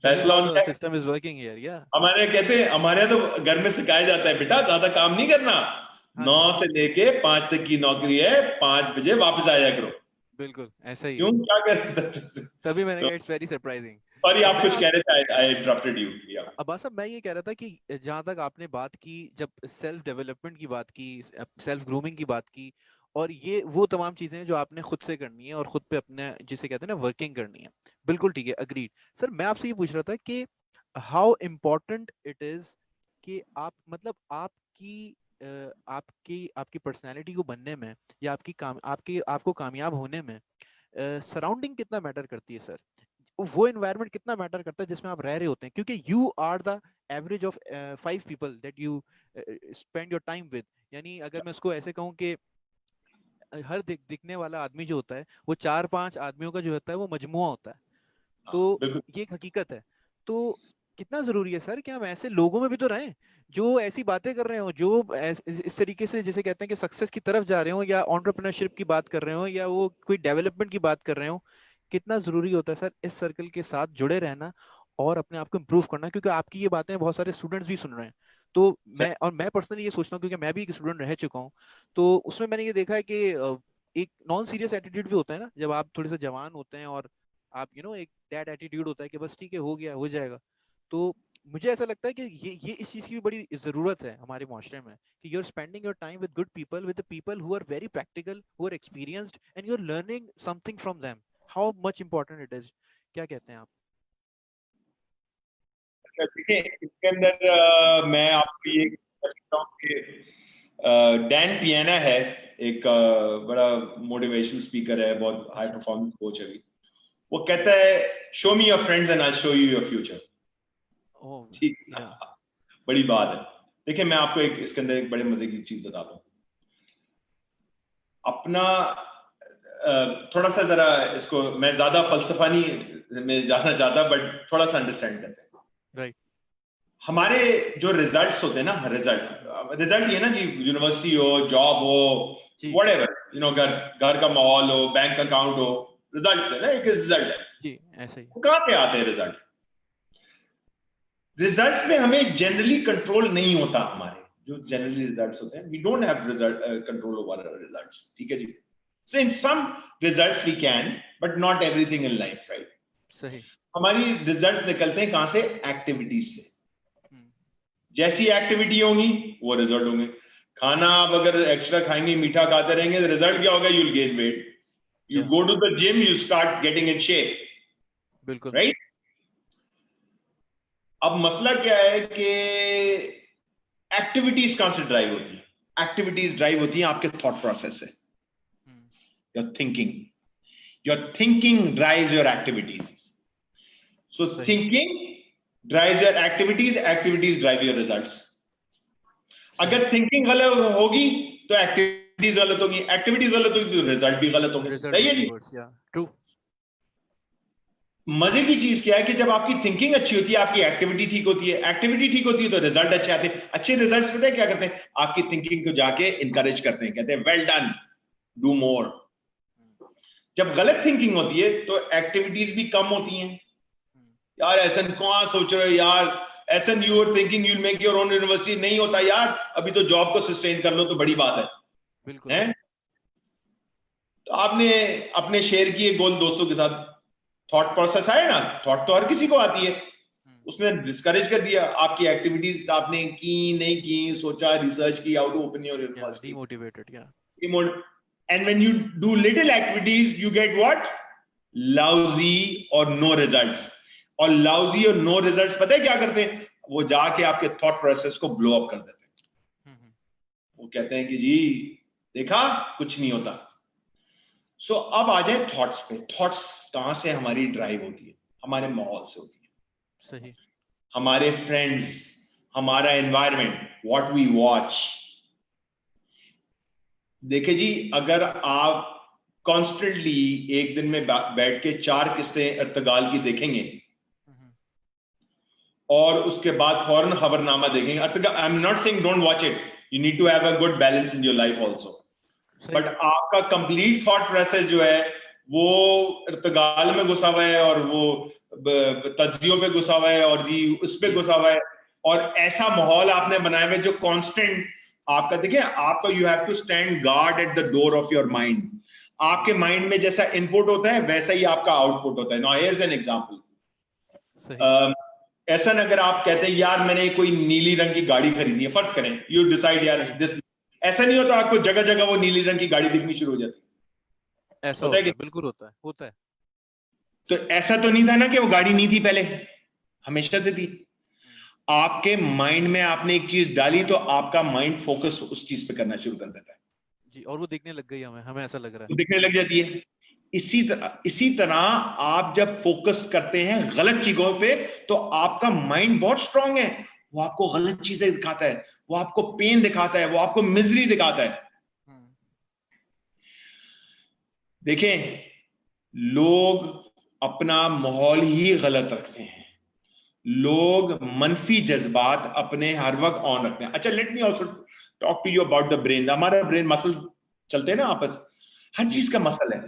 फैसला उनका, सिस्टम इज वर्किंग हियर। या हमारे कहते हैं, हमारे तो घर में सिखाया जाता है, बेटा ज्यादा काम नहीं करना, 9 से लेके 5 तक की नौकरी है, 5 बजे वापस आया करो। बिल्कुल ऐसा ही। क्यों, क्या कर? तभी मैंने कहा इट्स वेरी सरप्राइजिंग। सॉरी, आप कुछ कह रहे थे, आई इंटरप्टेड यू। अब्बास साहब, मैं ये कह रहा था कि जहां तक आपने बात की, जब सेल्फ डेवलपमेंट की बात की, सेल्फ ग्रूमिंग की बात की, और ये वो तमाम चीजें जो आपने खुद से करनी है और खुद पे अपने, जिसे कहते हैं ना, वर्किंग करनी है, बिल्कुल ठीक है, अग्रीड। सर मैं आपसे ये पूछ रहा था कि हाउ इम्पोर्टेंट इट इज कि आप, मतलब आपकी पर्सनैलिटी को बनने में, या आपको कामयाब होने में सराउंडिंग कितना मैटर करती है सर? वो एनवायरनमेंट कितना मैटर करता है जिसमें आप रह रहे होते हैं? क्योंकि you are the average of 5 people that you spend your time with. यानी अगर मैं उसको ऐसे कहूँ कि हर दिखने वाला आदमी जो होता है वो 4-5 आदमियों का जो होता है वो मजमुआ होता है। तो ये एक हकीकत है। तो कितना जरूरी है सर कि हम ऐसे लोगों में भी तो रहें जो ऐसी बातें कर रहे हो, जो इस तरीके से जिसे कहते हैं कि सक्सेस की तरफ जा रहे हो, या एंटरप्रेन्योरशिप की बात कर रहे हो, या वो कोई डेवलपमेंट की बात कर रहे हो। कितना जरूरी होता है सर इस सर्कल के साथ जुड़े रहना और अपने आप को इम्प्रूव करना, क्योंकि आपकी ये बातें बहुत सारे स्टूडेंट्स भी सुन रहे हैं। तो मैं पर्सनली ये सोचता हूँ, क्योंकि मैं भी एक स्टूडेंट रह चुका हूँ, तो उसमें मैंने ये देखा है कि एक नॉन सीरियस एटीट्यूड भी होता है ना, जब आप थोड़े से जवान होते हैं और आप एक दैट एटीट्यूड होता है कि बस ठीक है, हो गया, हो जाएगा। तो मुझे ऐसा लगता है कि ये इस चीज की भी बड़ी जरूरत है हमारे माशरे में, कि you are spending your time with good people, with the people who are very practical, who are experienced, and you are learning something from them. How much important it is, क्या कहते हैं आप? देखिए, इसके अंदर मैं आपको ये कह सकता हूँ कि डैन पियाना है, एक बड़ा मोटिवेशन स्पीकर है, बहुत हाई परफॉर्मेंस कोच है भी। वो कहता है show me your friends and I show you your future. Oh, ठीक, yeah. बड़ी बात है। देखिए मैं आपको एक इसके अंदर एक बड़े मजे की चीज बताता हूँ। अपना थोड़ा सा जरा इसको मैं ज्यादा फलसफा नहीं में जाना चाहता, बट थोड़ा सा अंडरस्टैंड करते हैं। Right. हमारे जो रिजल्ट्स होते हैं ना, रिजल्ट ये ना जी, यूनिवर्सिटी हो, जॉब हो, जी व्हाटएवर, यू नो, घर का माहौल हो, बैंक अकाउंट हो, रिजल्ट्स है ना, एक रिजल्ट है। जी ऐसा ही। वो कहां से आते हैं रिजल्ट? रिजल्ट्स में हमें जनरली कंट्रोल नहीं होता। हमारे जो जनरली रिजल्ट्स होते हैं, we don't have result control over our results. ठीक है जी। So in some results we can, but not everything in life, right? सही। हमारी रिजल्ट्स निकलते हैं कहां से? एक्टिविटीज से। हम्म, जैसी एक्टिविटी होगी वो रिजल्ट होंगे। खाना आप अगर एक्स्ट्रा खाएंगे, मीठा खाते रहेंगे, तो रिजल्ट क्या होगा? You'll gain weight. You Yeah. Go to the gym, you start getting in shape, बिल्कुल। राइट? अब मसला क्या है कि एक्टिविटीज कहां से ड्राइव होती है? एक्टिविटीज ड्राइव होती है आपके थॉट प्रोसेस से। Hmm, your thinking drives your activities. So सही। Thinking drives your activities, activities drive your results. अगर थिंकिंग गलत होगी तो एक्टिविटीज गलत होगी, एक्टिविटीज गलत होगी तो रिजल्ट भी गलत होंगे। रिजल्ट सही है जी? ट्रू। मजे की चीज क्या है कि जब आपकी थिंकिंग अच्छी होती है, आपकी एक्टिविटी ठीक होती है, एक्टिविटी ठीक होती है तो रिजल्ट अच्छे आते हैं। अच्छे रिजल्ट्स पता है क्या करते हैं? आपकी थिंकिंग को जाके इंकरेज करते हैं, कहते हैं वेल डन, डू मोर। जब गलत थिंकिंग होती है तो एक्टिविटीज भी कम होती हैं। यार ऐसा कौन सोच रहे हो यार, ऐसा you are thinking you will make your own university, नहीं होता यार, अभी तो जॉब को सस्टेन कर लो तो बड़ी बात है। बिल्कुल हैं? तो आपने अपने शेयर किए गोल दोस्तों के साथ, थॉट प्रोसेस आए ना, थॉट तो हर किसी को आती है, उसने डिस्करेज कर दिया। आपकी एक्टिविटीज आपने की नहीं की, सोचा, रिसर्च की, how to open your university, demotivated. या and when you do little activities you get what? Lousy or no results। और lousy और no results पता है क्या करते हैं? वो जाके आपके थॉट प्रोसेस को ब्लो अप कर देते हैं। वो कहते हैं कि जी देखा कुछ नहीं होता। सो अब आ जाए थॉट्स पे। थॉट्स कहां से हमारी ड्राइव होती है? हमारे माहौल से होती है। सही। हमारे फ्रेंड्स, हमारा एनवायरनमेंट, व्हाट वी वॉच। देखिए जी, अगर आप कॉन्स्टेंटली एक दिन में बैठ के 4 किस्सें अर्तगाल की देखेंगे और उसके बाद फौरन खबरनामा देखेंगे, Ertugrul, I am not saying don't watch it, you need to have a good balance in your life also, but आपका कंप्लीट थॉट प्रोसेस जो है वो अर्तगाल में घुसा हुआ है और वो तज्जियों पे घुसा हुआ है और जी उस पे घुसा हुआ है। और ऐसा माहौल आपने बनाया हुआ है जो कांस्टेंट आपका, देखिए आपका, you have to stand guard at the door of your mind. आपके माइंड में जैसा इनपुट होता है वैसा ही आपका आउटपुट होता है। Now here is an example. ऐसा अगर आप कहते हैं यार मैंने कोई नीली रंग की गाड़ी खरीदी है, फर्ज करें यू डिसाइड यार दिस, ऐसा नहीं होता आपको जगह जगह वो नीली रंग की गाड़ी दिखनी शुरू हो जाती है? ऐसा होता है, बिल्कुल होता है। तो ऐसा तो नहीं था ना कि वो गाड़ी नहीं थी पहले, हमेशा से थी। आपके माइंड में आपने एक चीज डाली तो आपका माइंड फोकस उस चीज पे करना शुरू कर देता है जी, और वो दिखने लग गई हमें ऐसा लग रहा है, वो दिखने लग जाती है। इसी तरह आप जब फोकस करते हैं गलत चीजों पे तो आपका माइंड बहुत स्ट्रांग है, वो आपको गलत चीजें दिखाता है, वो आपको पेन दिखाता है, वो आपको मिजरी दिखाता है। देखें, लोग अपना माहौल ही गलत रखते हैं, लोग मनफी जज्बात अपने हर वक्त ऑन रखते हैं। अच्छा, let me also talk to you about the brain. हमारा ब्रेन मसल चलते हैं ना आपस, हर चीज का मसल है।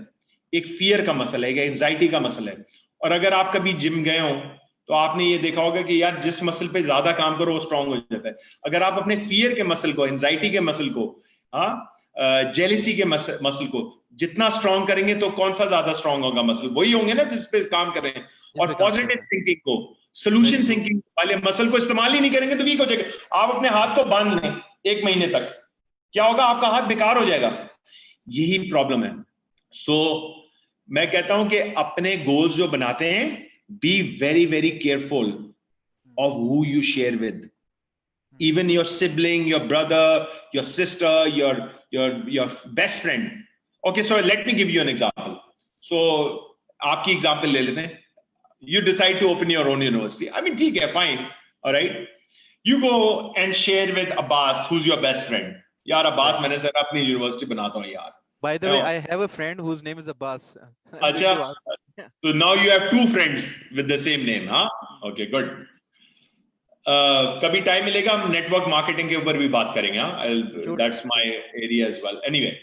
एक फियर का मसल है, एक एंजाइटी का मसल है। और अगर आप कभी जिम गए हो तो आपने ये देखा होगा कि यार जिस मसल पे ज्यादा काम करो वो स्ट्रांग हो जाता है। अगर आप अपने फियर के मसल को, एंजाइटी के मसल को, जेलिसी के मसल को जितना स्ट्रांग करेंगे तो कौन सा ज्यादा स्ट्रांग होगा मसल? वही होंगे ना जिस पे काम कर रहे हैं। और पॉजिटिव थिंकिंग को, सोल्यूशन थिंकिंग वाले मसल को इस्तेमाल ही नहीं करेंगे तो वीक हो जाएगा। आप अपने हाथ को बांध लें 1 महीने तक, क्या होगा? आपका हाथ बेकार हो जाएगा। यही प्रॉब्लम है। सो मैं कहता हूं कि अपने गोल्स जो बनाते हैं, be very very careful of who you share with, even your sibling, your brother, your sister, your best friend. Okay, so let me give you an example. So आपकी एग्जांपल ले लेते हैं, you decide to open your own university. I mean, ठीक है, fine, all right. You go and share with Abbas, who's your best friend. यार अब्बास, मैंने sir अपनी university बनाता हूँ यार. By the way, I have a friend whose name is Abbas. अच्छा, so now you have two friends with the same name, हाँ? Okay, good. कभी time मिलेगा हम नेटवर्क मार्केटिंग के ऊपर भी बात करेंगे, हाँ? That's my area as well. Anyway,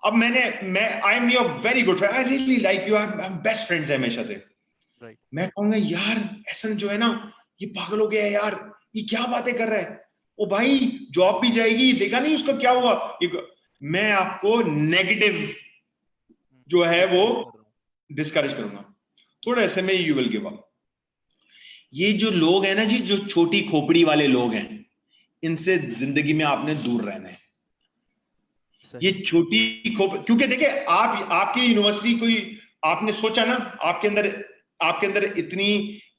अब मैं I am your very good friend, I really like you, I am best friends हमेशा से. मैं कहूंगा यार एहसन जो है ना, ये पागल हो गया है यार, ये क्या बातें कर रहा है, ओ भाई जॉब भी जाएगी, देखा नहीं उसको क्या हुआ. मैं आपको नेगेटिव जो है वो डिस्करेज करूंगा. थोड़ा ऐसे में यू विल गिव अप. ये जो लोग हैं ना जी, जो छोटी खोपड़ी वाले लोग हैं, इनसे जिंदगी में आपने दूर रहना है. ये छोटी क्योंकि देखिए आपकी यूनिवर्सिटी कोई, आपने सोचा ना, आपके अंदर इतनी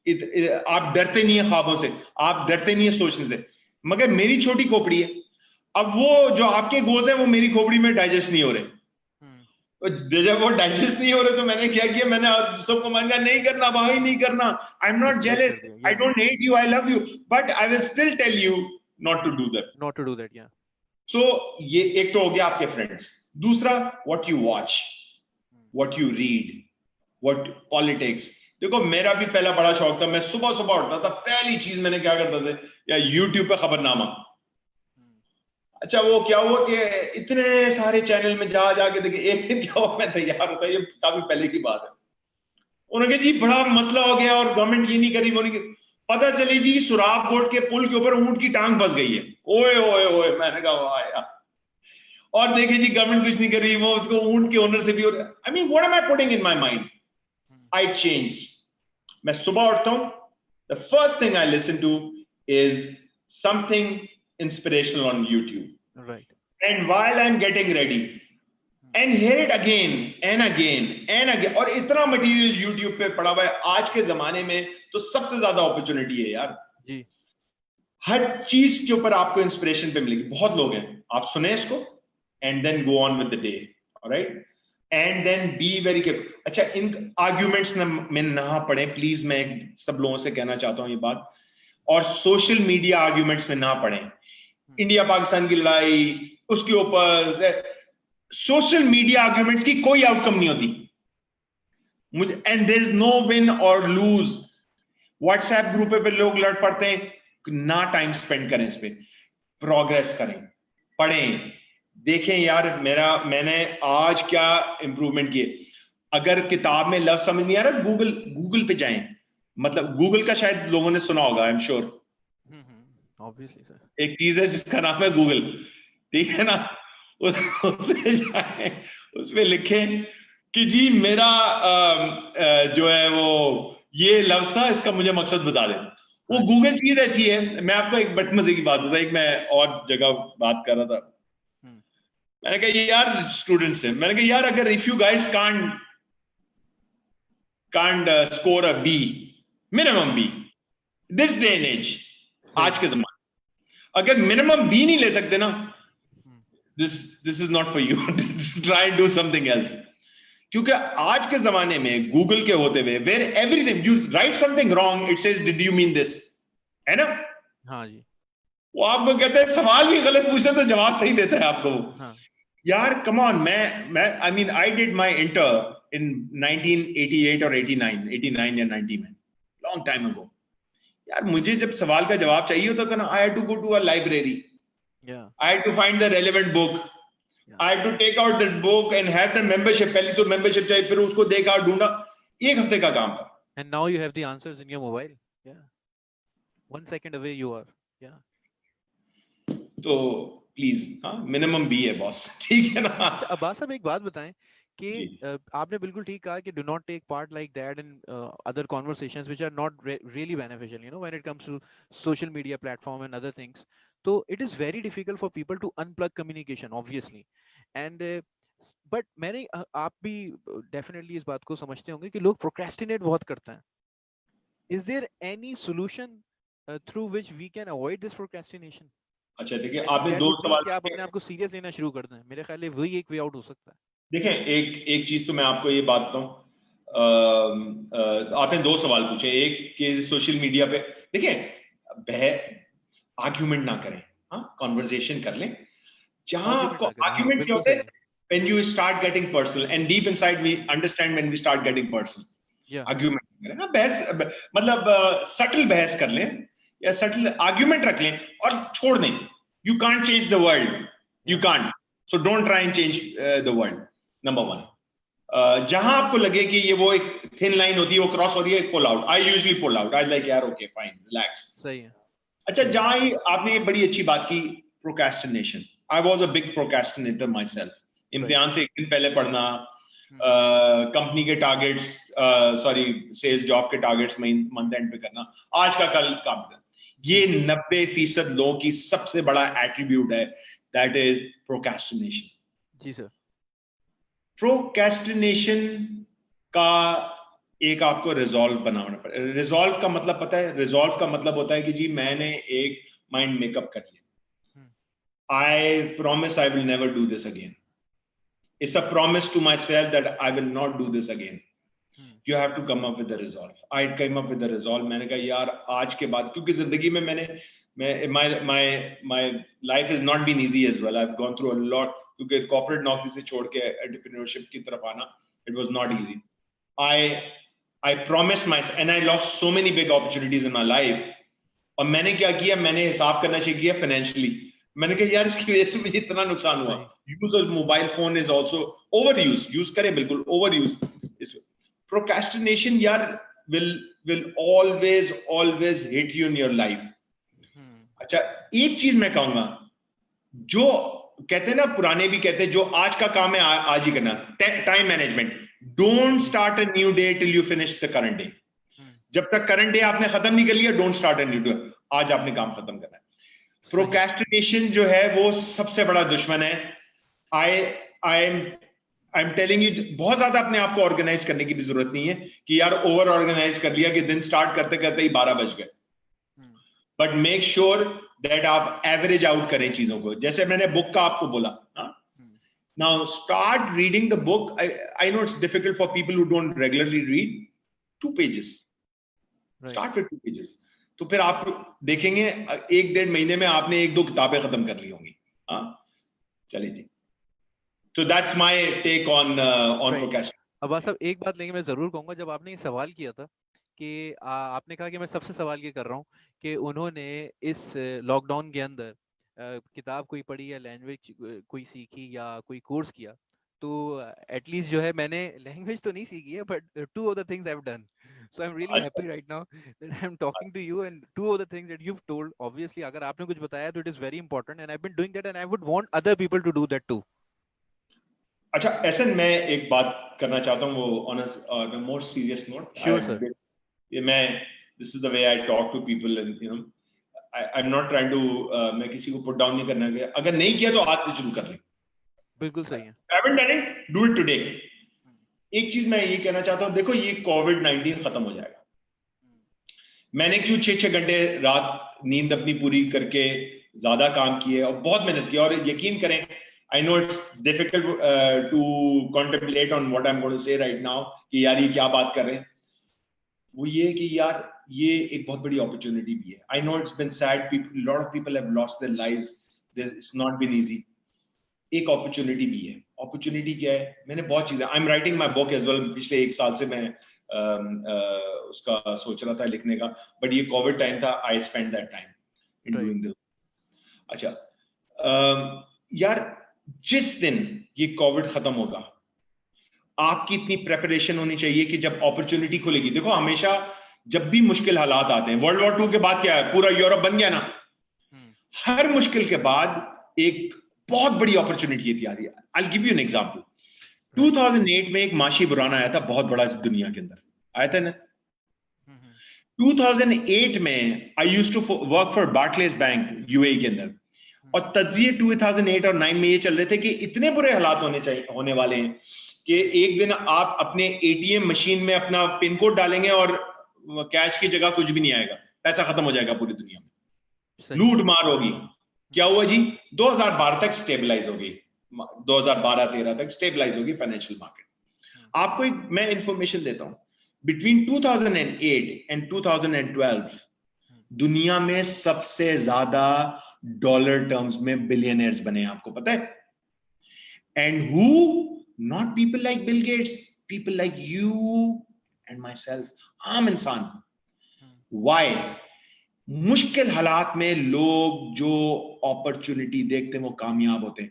आप डरते नहीं है ख्वाबों से, आप डरते नहीं है सोचने से, मगर मेरी छोटी खोपड़ी है. अब वो जो आपके गोल्स हैं वो मेरी खोपड़ी में डाइजेस्ट नहीं हो रहे. तो जब वो डाइजेस्ट नहीं हो रहे तो मैंने क्या किया, मैंने सबको मान लिया नहीं करना भाई, नहीं करना. I am not jealous, I don't hate you, I love you, but I will still tell you not to do that. या So, ये एक तो हो गया आपके फ्रेंड्स. दूसरा, what you watch, what you read, what politics. देखो मेरा भी पहला बड़ा शौक था, मैं सुबह सुबह उठता था, पहली चीज मैंने क्या करता था, या YouTube पे खबरनामा. अच्छा वो क्या हुआ कि इतने सारे चैनल में जाके देखे, एक दिन क्या हुआ, मैं तैयार होता, ये काफी पहले की बात है, उन्होंने कहा जी बड़ा मसला हो गया और गवर्नमेंट ये नहीं करी वो नहीं. पता चली जी सुराब बोर्ड के पुल के ऊपर ऊंट की टांग फंस गई है. ओए ओए ओए, मैंने कहा वाह यार. और देखिए जी गवर्नमेंट कुछ नहीं कर रही, वो उसको ऊंट के ओनर से भी. I mean what am I putting in my mind? I change. मैं सुबह उठता हूं, the first thing I listen two is something inspirational on YouTube. Right. And while I am getting ready and hear it again and again and again. और इतना material YouTube पे पड़ा हुआ है. आज के जमाने में तो सबसे ज्यादा अपॉर्चुनिटी है यार जी. हर चीज के ऊपर आपको इंस्पिरेशन पे मिलेगी. बहुत लोग हैं, आप सुने इसको and then go on with the day, all right, and then be very careful. अच्छा, इन आर्ग्यूमेंट्स में ना पड़े प्लीज, मैं सब लोगों से कहना चाहता हूं ये बात. और सोशल मीडिया आर्ग्यूमेंट्स में ना पड़े. इंडिया पाकिस्तान की लड़ाई, उसके ऊपर सोशल मीडिया आर्ग्यूमेंट्स की कोई आउटकम नहीं होती मुझे. And there is no win और लूज. व्हाट्सएप ग्रुप पे लोग लड़ पड़ते हैं, ना टाइम स्पेंड करें इस पे, प्रोग्रेस करें, पढ़ें, देखें यार मैंने आज क्या इंप्रूवमेंट किए. अगर किताब में लफ्ज समझ नहीं आ रहा, गूगल पे जाएं. मतलब गूगल का शायद लोगों ने सुना होगा, I am sure. Obviously sir, एक चीज है जिसका नाम है गूगल, ठीक है ना. उससे जाए, उसमें लिखें कि जी मेरा जो है वो ये लफ्ज था, इसका मुझे मकसद बता दें. वो गूगल चीज ऐसी है. मैं आपको एक बदमजे की बात बता, एक मैं और जगह बात कर रहा था. मैंने कहा यार स्टूडेंट से, मैंने कहा यार अगर if you guys can't score a B, minimum B, this day and age, आज के जमाने, अगर मिनिमम बी नहीं ले सकते ना, this is not for you. Try and do something else. क्योंकि आज के जमाने में गूगल के होते हुए where everything you write something wrong, it says did you mean this, है ना. हाँ जी. वो आपको कहते हैं सवाल भी गलत पूछे तो जवाब सही देता है आपको. हाँ. यार come on, मैं I mean I did my inter in 1988 or 89 या 90 में, long time ago. यार मुझे जब सवाल का जवाब चाहिए होता था ना, I had to go to a library. Yeah. I had to find the relevant book. Yeah. I had to take out that book and have the membership. पहले तो membership चाहिए, फिर उसको देखा, ढूंढा. एक हफ्ते का काम था. And now you have the answers in your mobile. Yeah. 1 second away you are. Yeah. तो प्लीज, हाँ, मिनिमम बी है बॉस, ठीक है ना. अच्छा अब्बास साहब एक बात बताएं कि आपने बिल्कुल ठीक कहा कि do not take part like that in other conversations which are not really beneficial, you know, when it comes to social media platform and other things. So it is very difficult for people to unplug communication, obviously. And but मैंने आप भी definitely इस बात को समझते होंगे कि लोग procrastinate बहुत करते हैं. Is there any solution through which we can avoid this procrastination? अच्छा देखिए, आपने दो सवाल कि आप अपने आप को सीरियस लेना शुरू कर दें. मेरे ख्याल में वही एक वे आउट हो सकता है. देखें, एक चीज तो मैं आपको ये बात बताऊं आपने दो सवाल पूछे, एक कि सोशल मीडिया पे देखिए आर्ग्यूमेंट ना करें, हाँ कॉन्वर्जेशन कर लें। जहां आर्ग्यूमेंट आपको ना करें, हाँ आर्ग्यूमेंट क्या बिल्कुल होता सही है, है। when you start getting personal and deep inside we understand when we start getting personal, या आर्ग्यूमेंट करें ना, बहस मतलब सटल बहस कर लें या सटल आर्ग्यूमेंट रख लें और छोड़ दें। You can't change the world, you yeah can't, so don't try and change the world, number one. जहां आपको लगे कि ये वो एक थिन लाइन होती है, वो क्रॉस हो रही है, pull out. I usually pull out, I like यार ओके फाइन रिलैक्स। सही है। अच्छा, जहां ही आपने ये बड़ी अच्छी बात की, procrastination. I was a big procrastinator my self. इम्तिहान से एक दिन पहले पढ़ना, कंपनी के टारगेट्स, सॉरी सेल्स जॉब के टारगेट्स मंथ एंड पे करना, आज का कल काम करना, ये 90% लोगों की सबसे बड़ा एट्रीब्यूट है, दैट इज प्रोक्रेस्टिनेशन। जी सर। प्रोक्रेस्टिनेशन का एक आपको रिजॉल्व बनाना पड़ेगा। रिजॉल्व का मतलब पता है? रिजॉल्व का मतलब होता है कि जी मैंने एक माइंड मेकअप कर लिया, I promise I will never do this again. It's a promise to myself that I will not do this again. You have to come up with a resolve. I came up with a resolve. मैंने कहा यार आज के बाद, क्योंकि जिंदगी में my life has not been easy as well. I've gone through a lot. क्योंकि corporate नौकरी से छोड़ के entrepreneurship की तरफ आना, it was not easy. I promised myself and I lost so many big opportunities in my life. और मैंने क्या किया, मैंने हिसाब करना चाहिए किया फाइनेंशियली। मैंने कहा यार इसकी वजह से मुझे इतना नुकसान हुआ। Use of mobile phone is also over use करें, बिल्कुल ओवर यूज। प्रोक्रेस्टिनेशन यार will always hit you in your life. अच्छा, एक चीज मैं कहूंगा, जो कहते हैं ना, पुराने भी कहते हैं जो आज का काम है आज ही करना, time management. Don't start a new day till you finish the current day. जब तक करंट डे आपने खत्म नहीं कर लिया, don't start a new day. आज आपने काम खत्म करना है। प्रोक्रेस्टिनेशन जो है वो सबसे बड़ा दुश्मन है। आई एम टेलिंग यू, बहुत ज्यादा अपने आप को ऑर्गेनाइज करने की भी जरूरत नहीं है कि यार ओवर ऑर्गेनाइज कर लिया कि दिन स्टार्ट करते करते ही 12 बज गए। बट मेक श्योर दैट आप एवरेज आउट करें चीजों को। जैसे मैंने बुक का आपको बोला, now start reading the book. I know it's difficult for people who don't regularly read. 2 pages, start with 2 pages. तो फिर आप देखेंगे 1-1.5 महीने में आपने 1-2 किताबें खत्म कर ली होंगी। हाँ, चलिए जी। तो that's my take on procrastination. अब साहब एक बात लेकिन मैं जरूर कहूंगा, जब आपने ये सवाल किया था कि आपने कहा कि मैं सबसे सवाल ये कर रहा हूँ कि उन्होंने इस लॉकडाउन के अंदर किताब कोई पढ़ी या लैंग्वेज कोई सीखी या कोई कोर्स किया, तो एटलीस्ट जो है मैंने लैंग्वेज तो नहीं सीखी है, but 2 of the things I've done. So I'm really happy right now that I'm talking to you, and 2 of the things that you've told, obviously अगर आपने कुछ बताया तो it is very important and I've been doing that and I would want other people to do that too. अच्छा, ऐसे मैं एक बात करना चाहता हूँ, वो on a more serious note. Sure sir. This is the way I talk to people and you know I am not trying to, मैं किसी को पुट डाउन नहीं करना है। अगर नहीं किया तो आज से शुरू कर लें। बिल्कुल सही है। haven't done it, do it today. एक चीज मैं ये कहना चाहता हूँ, देखो ये कोविड-19 खत्म हो जाएगा। मैंने क्यों 6-6 घंटे रात नींद अपनी पूरी करके ज्यादा काम किए और बहुत मेहनत की, और यकीन करें, I know it's difficult to contemplate on what I'm going to say right now कि यार ये क्या बात कर रहे हैं। वो ये कि यार ये एक बहुत बड़ी अपॉर्चुनिटी भी है। I know it's been sad, people, lot of people have lost their lives, it's not been easy. एक अपॉर्चुनिटी भी है। अपॉर्चुनिटी क्या है? मैंने बहुत चीजें, I am writing my book as well. पिछले 1 साल से मैं उसका सोच रहा था लिखने का, बट ये कोविड टाइम था, I spend that time in doing this. अच्छा यार, जिस दिन ये कोविड खत्म होगा, आपकी इतनी प्रेपरेशन होनी चाहिए कि जब अपॉर्चुनिटी खुलेगी, देखो हमेशा जब भी मुश्किल हालात आते हैं, वर्ल्ड वॉर 2 के बाद क्या है, पूरा यूरोप बन गया ना, हर मुश्किल के बाद एक बहुत बड़ी अपॉर्चुनिटी थी आती है। I'll give you an example. 2008 में एक माशी बुराना आया था, बहुत बड़ा दुनिया के अंदर आया था ना। 2008 में I used to work for Barclays Bank UAE के अंदर, और तज्जिए 2008 और 9 में ये चल रहे थे कि इतने बुरे हालात होने वाले हैं कि एक दिन आप अपने एटीएम मशीन में अपना पिन कोड डालेंगे और कैश की जगह कुछ भी नहीं आएगा, पैसा खत्म हो जाएगा पूरी दुनिया में, लूट मार होगी। क्या हुआ जी? 2012 तक स्टेबलाइज होगी, 2012-13 तक स्टेबलाइज होगी फाइनेंशियल मार्केट। आपको एक मैं इंफॉर्मेशन देता हूं, बिटवीन 2008 एंड 2012 दुनिया में सबसे ज्यादा डॉलर टर्म्स में बिलियनियर्स बने, आपको पता है? And who? Not people like Bill Gates, people like you and my self, आम इंसान। वाई? मुश्किल हालात में लोग जो अपॉर्चुनिटी देखते हैं वो कामयाब होते हैं।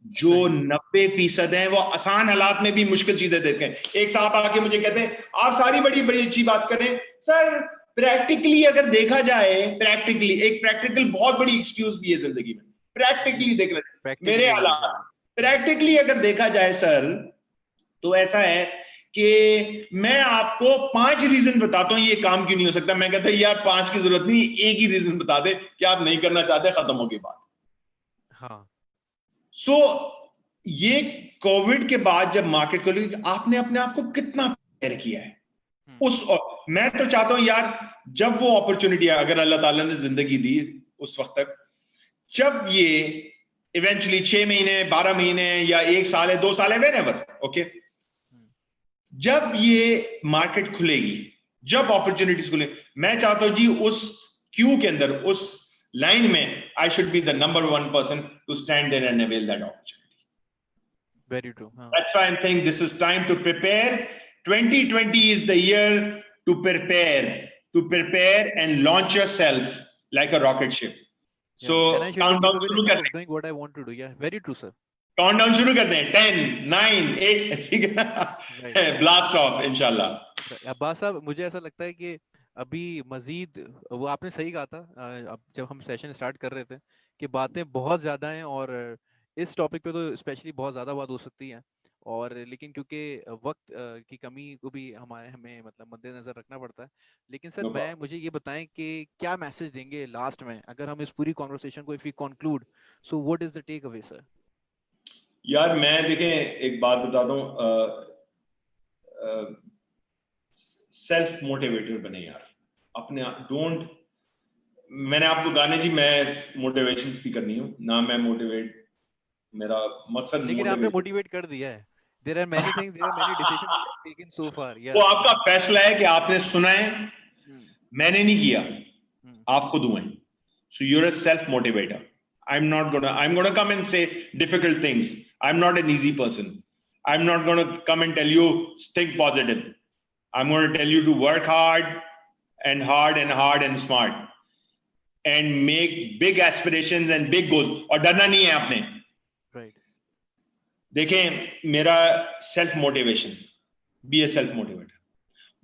जो 90% है वो आसान हालात में भी मुश्किल चीजें देखते हैं। एक साहब आके मुझे कहते हैं आप सारी बड़ी बड़ी अच्छी बात करें सर, प्रैक्टिकली अगर देखा जाए, प्रैक्टिकली एक प्रैक्टिकल बहुत बड़ी एक्सक्यूज भी है जिंदगी में। प्रैक्टिकली देख रहे मेरे हालात, प्रैक्टिकली अगर देखा जाए सर तो ऐसा है कि मैं आपको 5 रीजन बताता हूं ये काम क्यों नहीं हो सकता। मैं कहता यार 5 की जरूरत नहीं, एक ही रीजन बता दे कि आप नहीं करना चाहते, खत्म हो गई बात। हाँ। सो ये कोविड के बाद जब मार्केट खोली, आपने अपने आप को कितना प्रिपेयर किया है उस, मैं तो चाहता हूं यार जब वो अपॉर्चुनिटी अगर अल्लाह ताला ने जिंदगी दी उस वक्त तक, जब ये इवेंचुअली 6 महीने 12 महीने या 1 साल है 2 साल है व्हेनेवर, ओके, जब ये मार्केट खुलेगी, जब अपॉर्चुनिटीज खुले, मैं चाहता हूं जी उस क्यू के अंदर, उस लाइन में I should be the number 1 person to stand there and avail that opportunity. Very true. That's why I'm saying this is time to prepare. 2020 is the year to prepare and launch yourself like a rocket ship. So countdown शुरू करते हैं. Doing what I want to do. Yeah, very true, sir. Countdown शुरू करते हैं. 10, 9, 8, ठीक है ना? Blast off, इंशाल्लाह. अब्बास साहब, मुझे ऐसा लगता है कि अभी मजीद, वो आपने सही कहा था अब जब हम सेशन स्टार्ट कर रहे थे कि बातें बहुत ज़्यादा हैं और इस टॉपिक पे तो स्पेशली बहुत ज़्यादा बात हो सकती है, और लेकिन क्योंकि वक्त की कमी को भी हमें मतलब मद्देनजर रखना पड़ता है। लेकिन सर मुझे ये बताएं कि क्या मैसेज देंगे लास्ट में अगर हम इस पूरी कॉन्वर्सेशन को if we conclude, so what is the takeaway sir? यार मैं देखें एक बात बता दूं, सेल्फ मोटिवेटेड बने यार अपने, डोंट, मैंने आपको गाने जी मैं मोटिवेशन स्पीकर नहीं हूं ना, मैं मोटिवेट, मेरा मकसद लेकिन आपने मोटिवेट कर दिया है। There are many things, there are many decisions taken so far. Yeah. वो आपका फैसला है कि आपने सुना है, मैंने नहीं किया, आप खुद हुए। So you're a self motivator. I'm gonna come and say difficult things. I'm not an easy person. I'm not gonna come and tell you think positive. I'm gonna tell you to work hard and hard and hard and smart and make big aspirations and big goals. और डरना नहीं है आपने। Right. देखें मेरा self motivation, be a self motivator.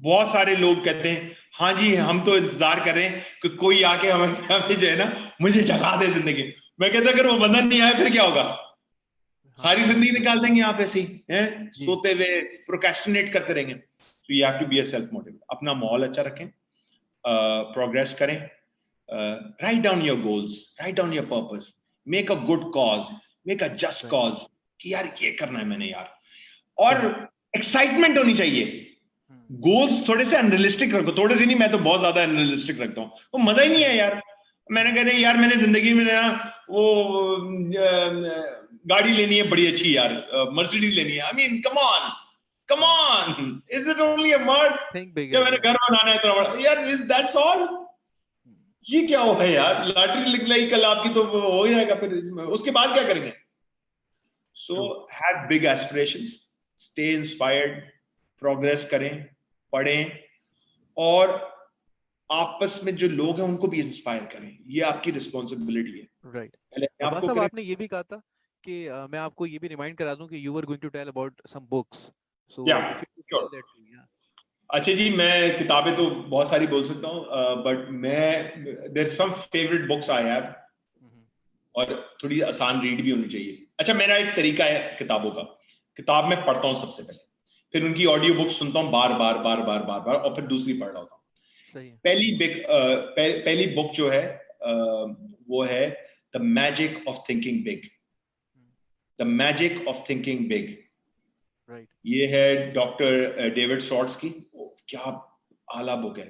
बहुत सारे लोग कहते हैं हाँ जी हम तो इंतजार कर रहे हैं कि कोई आके हमें जो है ना मुझे जगा दे जिंदगी। मैं कहता अगर वो बंदा नहीं आया फिर क्या होगा? सारी जिंदगी निकाल देंगे आप ऐसे ही हैं, सोते हुए प्रोक्रेस्टिनेट करते रहेंगे। तो you have to be a self motivator. अपना माहौल अच्छा रखें, प्रोग्रेस करें, write down your goals, write down your purpose, make a good cause, make a just cause कि यार ये करना है मैंने यार, और एक्साइटमेंट होनी चाहिए। गोल्स थोड़े से अनरियलिस्टिक रखो, थोड़े से नहीं, मैं तो बहुत ज्यादा अनरियलिस्टिक रखता हूँ, वो मजा ही नहीं है यार। मैंने कह रहे यार मैंने जिंदगी में ना वो गाड़ी लेनी है बड़ी अच्छी यार, मर्सिडीज लेनी है। I mean come on, is it only a merc? क्या मैंने घर बनाना है इतना बड़ा यार, इज दैट्स ऑल? ये क्या होगा यार, लॉटरी लिख लाई कल आपकी तो हो जाएगा, फिर उसके बाद क्या करेंगे? So have big aspirations, stay inspired, progress करें, पढ़ें, और आपस में जो लोग हैं उनको भी इंस्पायर करें। ये आपकी रिस्पॉन्सिबिलिटी है। राइट। साहब आपने ये भी कहा था कि मैं आपको ये भी रिमाइंड करा दूं कि you were going to tell about some books, so if you tell that too. अच्छा जी, मैं किताबें तो बहुत सारी बोल सकता हूँ, बट मैं there some favourite books I have, और थोड़ी आसान रीड भी होनी चाहिए। अच्छा, मेरा एक तरीका है किताबों का, किताब में पढ़ता हूँ सबसे पहले, फिर उनकी ऑडियो बुक सुनता हूँ बार बार, और फिर दूसरी पढ़ रहा होता हूँ। पहली बुक जो है वो है the magic of thinking big, the magic of thinking big. Right. ये है डॉक्टर डेविड सॉर्ट्स की, क्या आला बुक है।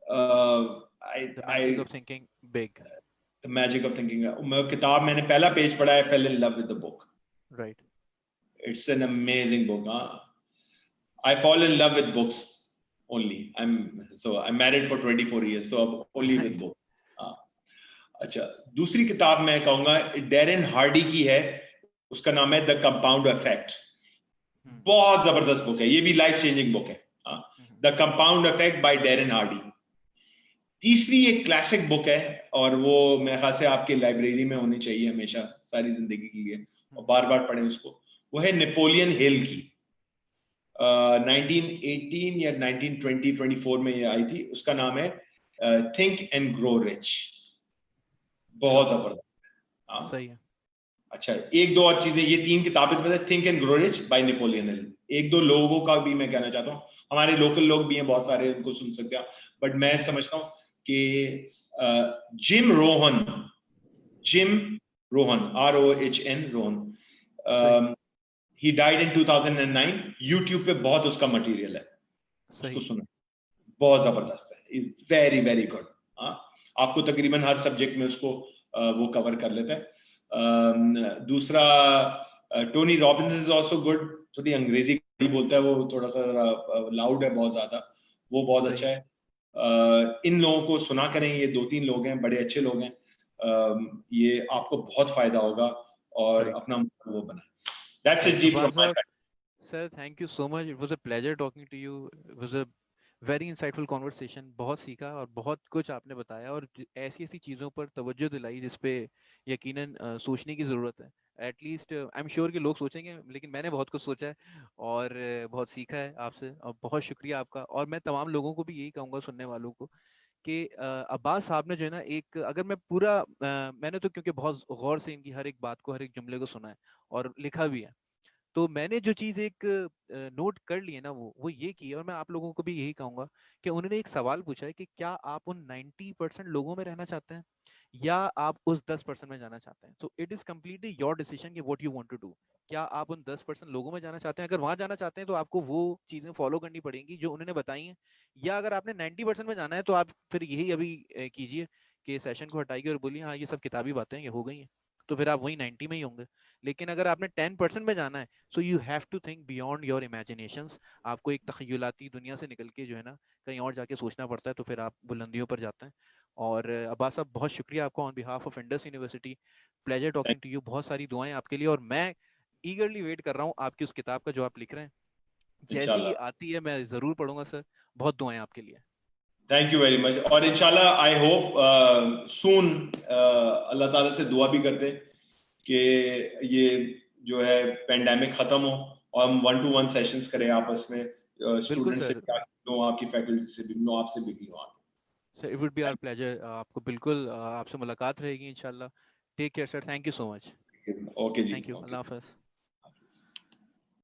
The magic of thinking big, the magic of thinking. किताब मैंने पहला पेज पढ़ा है, fail in love with the book. Right. It's an amazing book. I fall in love with books only. I'm married for 24 years, so only with books. अच्छा, दूसरी किताब मैं कहूंगा डेरेन हार्डी की है, उसका नाम है द कंपाउंड इफेक्ट। बहुत जबरदस्त बुक है, ये भी लाइफ चेंजिंग बुक है, the compound effect bye Darren Hardy. तीसरी एक क्लासिक बुक है और वो मेरे ख्याल से आपके लाइब्रेरी में होनी चाहिए हमेशा सारी जिंदगी के लिए और बार बार पढ़ें उसको, वो है नेपोलियन हिल की। 1918 या 1924 में ये आई थी। उसका नाम है थिंक एंड ग्रो रिच। बहुत जबरदस्त। सही है। अच्छा, एक दो और चीजें, ये तीन किताबें मतलब think and grow rich by Napoleon Hill. एक दो लोगों का भी मैं कहना चाहता हूँ, हमारे लोकल लोग भी हैं बहुत सारे, उनको सुन सकते हैं, बट मैं समझता हूँ कि gym Rohan ROHN Rohan, he died in 2009। YouTube पे बहुत उसका मटेरियल है, उसको सुनो, बहुत जबरदस्त है, इज वेरी वेरी गुड। आपको तकरीबन हर सब्जेक्ट में उसको वो कवर कर लेता है। दूसरा Tony Robbins is also good, थोड़ी अंग्रेजी बोलता है वो, थोड़ा सा लाउड है बहुत ज्यादा, वो बहुत अच्छा है। इन लोगों को सुना करें, ये दो तीन लोग हैं, बड़े अच्छे लोग हैं, ये आपको बहुत फायदा होगा और अपना वो बना। That's it, Jeep, from my side. Sir, thank you so much. It was a pleasure talking to you. It was a very insightful conversation. बहुत सीखा और बहुत कुछ आपने बताया और ऐसी ऐसी चीज़ों पर तवज्जो दिलाई जिस पे यकीनन सोचने की ज़रूरत है। एटलीस्ट आई एम श्योर कि लोग सोचेंगे, लेकिन मैंने बहुत कुछ सोचा है और बहुत सीखा है आपसे, और बहुत शुक्रिया आपका। और मैं तमाम लोगों को भी यही कहूँगा, सुनने वालों को, कि अब्बास साहब ने जो है ना, एक अगर मैं पूरा मैंने तो क्योंकि बहुत गौर से इनकी हर एक बात को, हर एक जुमले को सुना है और लिखा भी है, तो मैंने जो चीज एक नोट कर ली है ना, वो ये की है, और मैं आप लोगों को भी यही कहूंगा कि उन्होंने एक सवाल पूछा है कि क्या आप उन 90% लोगों में रहना चाहते हैं या आप उस 10% में जाना चाहते हैं। So it is completely your decision कि what you want to do. क्या आप उन 10% लोगों में जाना चाहते हैं? अगर वहां जाना चाहते हैं तो आपको वो चीजें फॉलो करनी पड़ेंगी जो उन्होंने बताई हैं, या अगर आपने 90% में जाना है तो आप फिर यही अभी कीजिए कि सेशन को हटाइए और बोलिए हाँ ये सब किताबी बातें ये हो गई हैं, तो फिर आप वही 90 में ही होंगे। लेकिन अगर आपने 10% में जाना है, so you have to think beyond your imaginations. आपको एक तखयलाती दुनिया से निकल के जो है ना कहीं और जाके सोचना पड़ता है, तो फिर आप बुलंदियों पर जाते हैं। और अब्बास साहब, बहुत शुक्रिया आपका on behalf of Indus university. Pleasure talking to you. बहुत सारी दुआएं आपके लिए, और मैं ईगरली वेट कर रहा हूँ आपकी उस किताब का जो आप लिख रहे हैं। जैसी ही आती है मैं जरूर पढ़ूंगा सर। बहुत दुआएं आपके लिए। Thank you very much. और इंशाल्लाह आई होप सून अल्लाह ताला से दुआ भी करते हैं कि ये जो है पेंडेमिक खत्म हो और हम 1-to-1 सेशंस करें आपस में, स्टूडेंट से भी मिलो, आपकी फैकल्टी से भी मिलो, आपसे भी मिलो। Sir it would be our pleasure. आपको बिल्कुल आपसे मुलाकात रहेगी इंशाल्लाह। Take care sir, thank you so much. Okay जी, थैंक यू, ओके। अल्लाह हाफिज।